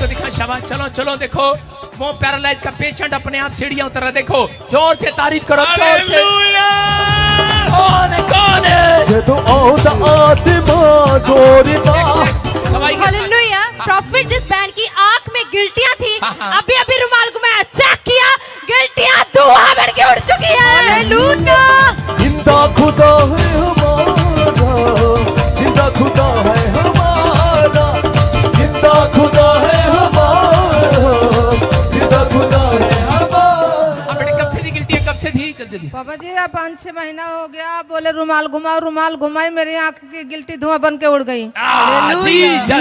दिखा शाबाश, चलो चलो, देखो वो पैरालाइज का पेशेंट अपने आप सीढ़ियां उतर रहा, देखो जोर से तारीफ करो, जोर से। कौन है? हालेलुया। प्रॉफिट जिस बैंड की आंख में गिल्टियां थी, अभी अभी रुमाल घुमाया, चेक किया, गिल्टियां धुआं बन के उड़ चुकी है। हालेलुया। जिंदा खुदा है हमारा, जिंदा खुदा है हमारा, जिंदा खुदा है हमारा, जिंदा खुदा है हमारा। बेटे कब से थी गिल्टियां, कब से थी? पापा जी अब 5-6 महीना हो गया, बोले रुमाल घुमाओ, रुमाल घुमाई, मेरी आंख की गिल्टी धुआं बन के उड़ गई।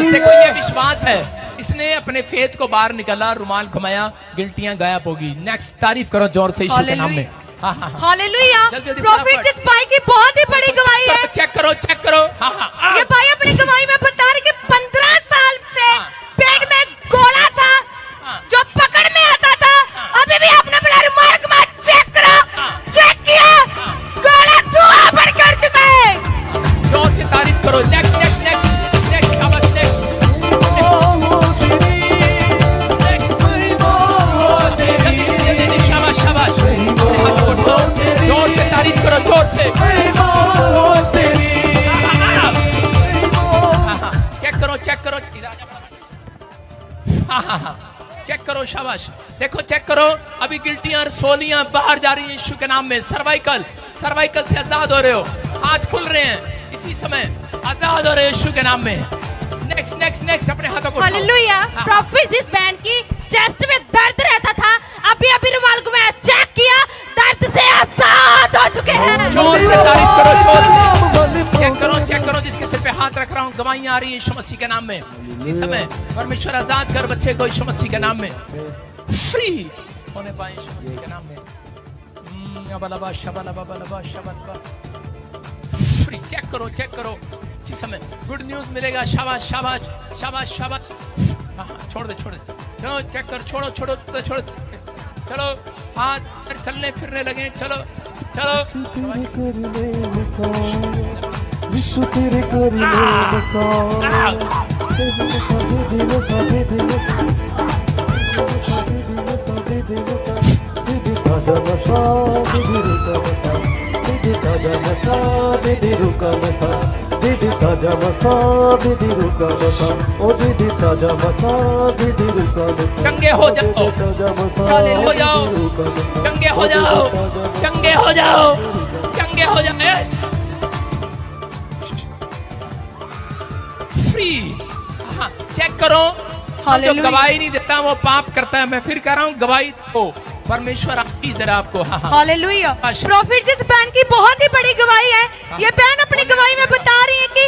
देखो ये विश्वास है, इसने अपने फेथ को बाहर निकाला, रुमाल घुमाया, गिल्टियां गायब होगी। नेक्स्ट तारीफ करो जोर से यीशु के नाम में। हालेलुया। प्रॉफिट जिस भाई की बहुत ही बड़ी गवाही है। चेक करो चेक करो। ये भाई अपनी गवाही में बता रहे कि 15 साल से पेट में गोला था जो पकड़ में आता था, अभी भी आपने बोला रुमाल घुमा, चेक करो, चेक किया, गोला धुआं भर कर चुका है। जोर से तारीफ करो। नेक्स्ट नेक्स्ट नेक्स्ट नेक्स्ट, शाबाश, नेक्स्ट शाबाश शाबाश, जोर से तारीफ करो, जोर से। चेक करो चेक करो, चेक करो, शाबाश, देखो चेक करो, अभी गिल्टियां और सोलियां बाहर जा रही हैं यीशु के नाम में। सर्वाइकल से आजाद हो रहे हो, हाथ खुल रहे हैं इसी समय, आजाद हो रहे हैं यीशु के नाम में। नेक्स्ट नेक्स्ट नेक्स्ट, अपने हाथों को हालेलुया। प्रॉफिट जिस बैंड की चेस्ट में दर्द रहता था, अभी अभी रुमाल घुमाया, चेक किया, दर्द से आजाद हो चुके हैं। जोर से तारीफ करो, जोर से चेक करो, चेक करो, जिसके सिर पे हाथ रख रहा हूँ, गवाहियां आ रही है यीशु मसीह के नाम में। इसी समय परमेश्वर आजाद कर बच्चे को यीशु मसीह के नाम में, फ्री होने पाए यीशु मसीह के नाम में। फ्री, चेक करो चेक करो, इसी समय गुड न्यूज मिलेगा। शाबाश शाबाश शाबाश शाबाश। छोड़ दे छोड़ दे, चलो चेक कर, छोड़ो छोड़ो छोड़ो, चलो हाथ चलने फिरने लगे, चलो चलो। विश्व तेरे करीने चंगे हो जाओ, हो जाओ, चंगे हो जाओ, चंगे हो जाओ, चंगे हो जाए। फ्री, चेक करो, जो गवाही नहीं देता वो पाप करता है। मैं फिर कह रहा हूँ, गवाही दो, परमेश्वर आशीष दे रहा आपको। हालेलुया। प्रॉफिट जिस बहन की बहुत ही बड़ी गवाही है, ये बहन अपनी गवाही में बता रही है कि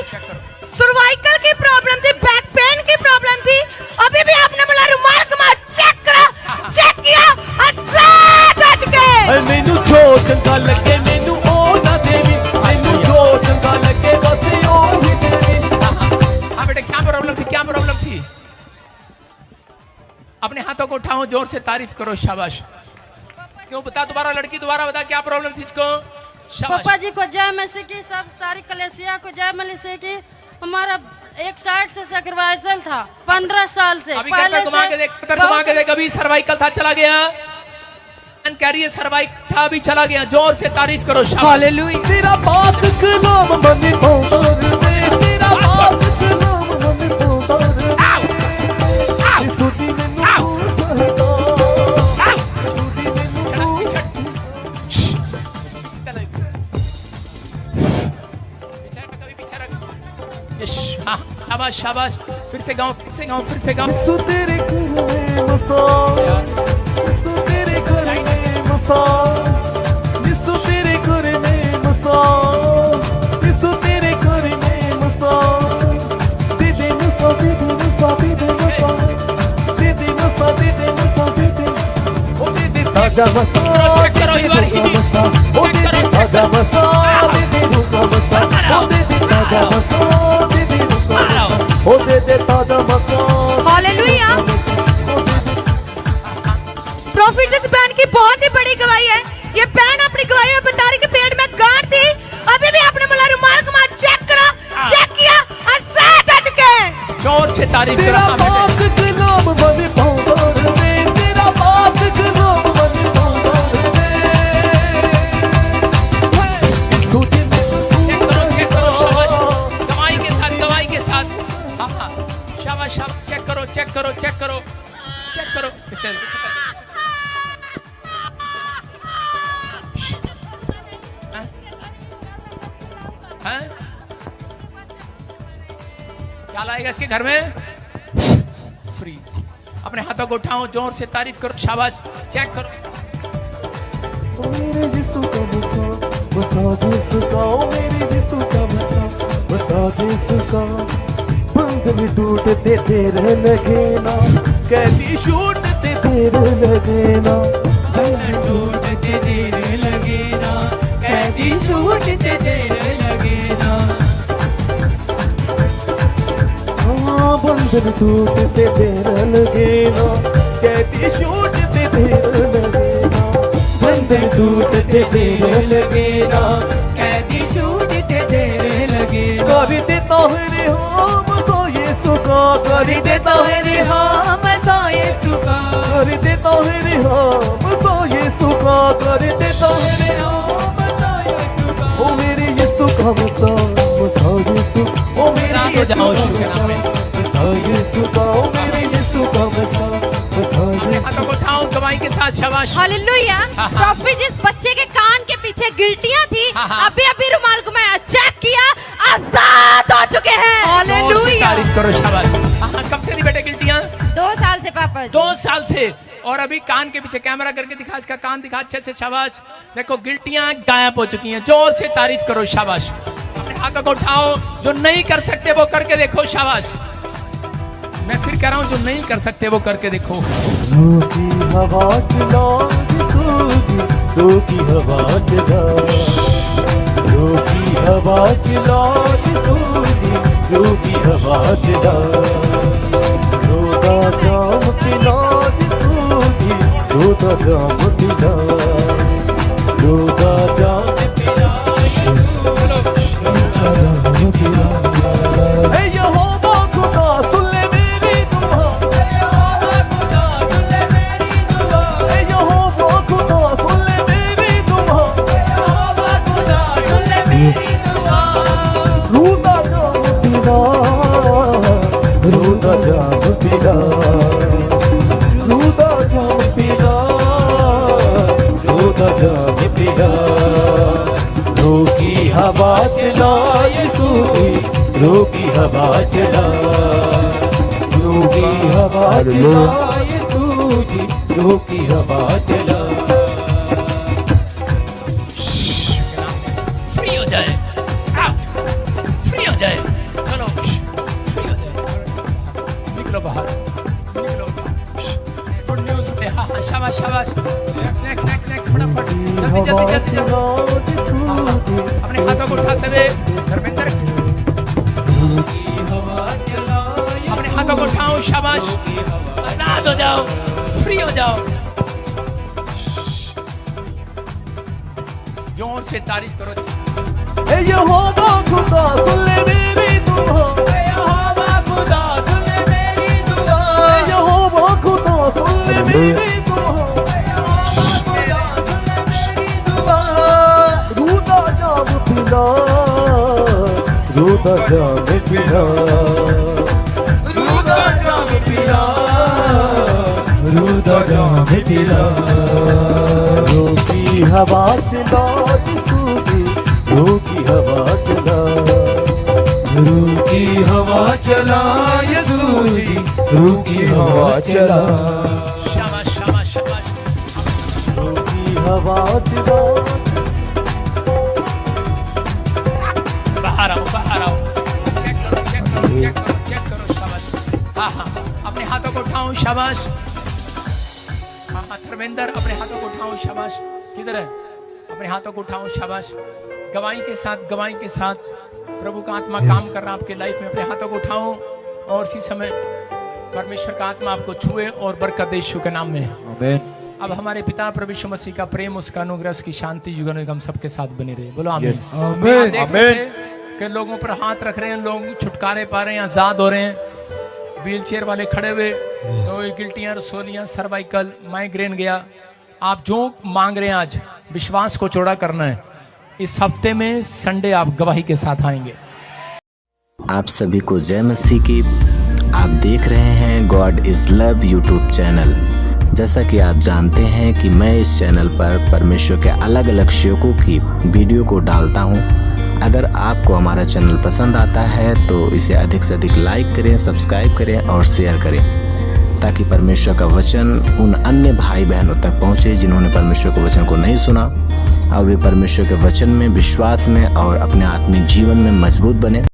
सर्वाइकल की प्रॉब्लम थी, बैक पेन की प्रॉब्लम थी, अभी भी आपने बोला रुमाल घुमा, चेक करा, चेक किया, आजाद हो चुके। मैनू जो चंगा लगे, मैनू ओ ना देवी, मैनू जो चंगा लगे बस ओ ही देवी। हाँ बेटे, क्या प्रॉब्लम थी, क्या प्रॉब्लम थी? अपने हाथों को उठाओ, जोर से तारीफ करो, शाबाश। क्यों बता, दोबारा लड़की, दोबारा बता, क्या प्रॉब्लम थी इसको? शाबाश। पापा जी को जय मसीह की, सब सारी कलेसिया को जय मसीह की। हमारा एक साइड से सेक्रिफाइसल था 15 साल से। अभी पहले घुमा के देख, अभी सर्वाइकल था चला गया, कैरियर सर्वाइकल था अभी चला गया। जोर से तारीफ करो। हालेलुया। तेरा बात कलाम बने पौंदर में, तेरा बात कलाम बने पौंदर में। शाबाश शाबाश, फिर से गाओ, फिर से गाओ, फिर से गाओ। यीशु तेरे घर में बसा, यीशु तेरे घर में बसा, यीशु तेरे घर में बसा, यीशु तेरे घर में बसा। दे दे नसा, दे दे नसा, दे दे नसा, दे दे नसा, दे दे नसा, दे दे, ओ दे दे ताजा मसा, ओ दे दे ताजा मसा, दे दे रूखा मसा, ओ दे दे ताजा मसा, ओ दे दे ताजा मसा। हालेलुया। प्रॉफिट इस बहन की बहुत ही बड़ी गवाही है। ये बहन अपनी गवाही में बता रही कि पेट में गांठ थी, अभी भी आपने बोला रुमाल घुमा, चेक करा, चेक किया, आजाद हो चुके हैं। जोर से तारीफ करो। तेरा बात कलाम बने पौंदर में, तेरा बात कलाम बने पौंदर में। चेक करो, शाबाश, गवाही के साथ, गवाही के साथ। शाबाश शाबाश, चेक करो, चेक करो, चेक करो, चेक करो। चल हैं? क्या लाएगा इसके घर में? फ्री। अपने हाथों को उठाओ, जोर से तारीफ करो। शाबाश, चेक करो। मेरे यीशु का बसा, बसा यीशु का, ओ मेरे यीशु का बसा, बसा यीशु का। बंधन टूटते तेरे लगे ना, कैदी छूटते तेरे लगे ना, बंधन टूटते तेरे लगे ना, कैदी छूटते तेरे लगे ना। हाँ बंधन टूटते तेरे लगे ना, कैदी छूटते तेरे लगे ना, बंधन टूटते तेरे लगे ना, कैदी छूटते तेरे लगे ना। कर देता है रे हम सो यीशु का, कर देता है रे हम सो यीशु का, कर देता है रे हम सो यीशु का, कर देता है रे हम सो यीशु का। ओ मेरे यीशु का बसा, बसा यीशु, ओ मेरे यीशु का बसा यीशु का, ओ मेरे यीशु का बसा, बसा यीशु का। उठाओ गवाही के साथ। शाबाश। हालेलुया। प्रॉफिट जिस बच्चे के कान के पीछे गिल्टियां थी, अभी अभी रुमाल घुमाया, चेक किया, आजाद हो चुके हैं। हालेलुया। तारीफ करो। शाबाश। कब से थी बेटे गिल्टियां? 2 साल से पापा जी। 2 साल से। और अभी कान के पीछे कैमरा करके दिखा, इसका कान दिखा अच्छे से। शाबाश। देखो गिल्टियां गायब हो चुकी हैं। जोर से तारीफ करो। शाबाश। अपने हाथों को उठाओ, जो नहीं कर सकते वो करके देखो। शाबाश। मैं फिर कह रहा हूं, जो नहीं कर सकते वो करके देखो। रू की हवा चला, रू की हवा चला, रू की हवा चला, रू की हवा चला। रोदा जाम पिला, रोदा जाम पिला, रोदा जाम पिला, रोदा जाम पिला। ए यहोवा खुदा सुन ले मेरी दुआ, ए यहोवा खुदा सुन ले मेरी दुआ, ए यहोवा खुदा सुन ले मेरी दुआ, ए यहोवा खुदा सुन ले मेरी दुआ। रोदा जाम पिला, रोदा जाम पिला, रोदा जाम पिला, रोदा जाम पिला। रू की हवा चला यीशु की, रू की हवा चला, रू की हवा चला यीशु की, रू की हवा चला। फ्री हो जाए, आउट, फ्री हो जाए, चलो, फ्री हो जाए, निकलो बाहर, निकलो। Good news. हाँ हाँ, शाबाश शाबाश। नेक्स्ट नेक्स्ट नेक्स्ट नेक्स्ट, फटाफट, जल्दी जल्दी जल्दी जल्दी। अपने हाथों को उठाते हुए धर्मेंद्र, अपने हाथों को उठाओ। शाबाश। आजाद हो जाओ, फ्री हो जाओ। जोर से तारीफ करो। यहोवा खुदा सुन ले मेरी दुआ, यहोवा खुदा सुन ले मेरी दुआ, यहोवा खुदा सुन ले मेरी दुआ, यहोवा खुदा सुन ले मेरी दुआ। रूदा जाम पिला, रूदा जाम पिला, रूदा जाम पिला, रूदा जाम पिला। रोकी हवा चला रूकी हवा चला, रूकी हवा चला यीशु जी, रूकी हवा चला। शाबाश शाबाश शाबाश। रूकी हवा चला। बाहर आओ बाहर आओ। चेक करो चेक करो चेक करो चेक करो। शाबाश। हाँ हाँ अपने हाथों को उठाओ। शाबाश। हाँ हाँ धर्मेंद्र अपने हाथों को उठाओ। शाबाश। किधर है? अपने हाथों को उठाओ। शाबाश। गवाही के साथ प्रभु का आत्मा काम कर रहा है आपके लाइफ में। अपने हाथों को उठाओ और इसी समय परमेश्वर का आत्मा आपको छुए और बरकत दे यीशु के नाम में। आमीन। अब हमारे पिता प्रभु यीशु मसीह का प्रेम, उसका अनुग्रह, उसकी शांति युग युग हम सबके साथ बनी रहे। बोलो आमीन। आमीन। आमीन। कि लोगों पर हाथ रख रहे हैं, लोग छुटकारे पा रहे हैं, आजाद हो रहे हैं। व्हील चेयर वाले खड़े हुए, तो गिल्टियां, रसोलियां, सर्वाइकल, माइग्रेन गया। आप जो मांग रहे हैं आज विश्वास को चौड़ा करना है। इस हफ्ते में संडे आप गवाही के साथ आएंगे। आप सभी को जय मसीह की। आप देख रहे हैं God is love YouTube channel. जैसा कि आप जानते हैं कि मैं इस चैनल पर परमेश्वर के अलग अलग सेवकों की वीडियो को डालता हूं। अगर आपको हमारा चैनल पसंद आता है तो इसे अधिक से अधिक लाइक करें, सब्सक्राइब करें और शेयर करें, ताकि परमेश्वर का वचन उन अन्य भाई बहनों तक पहुंचे जिन्होंने परमेश्वर के वचन को नहीं सुना, और वे परमेश्वर के वचन में, विश्वास में और अपने आत्मिक जीवन में मजबूत बने।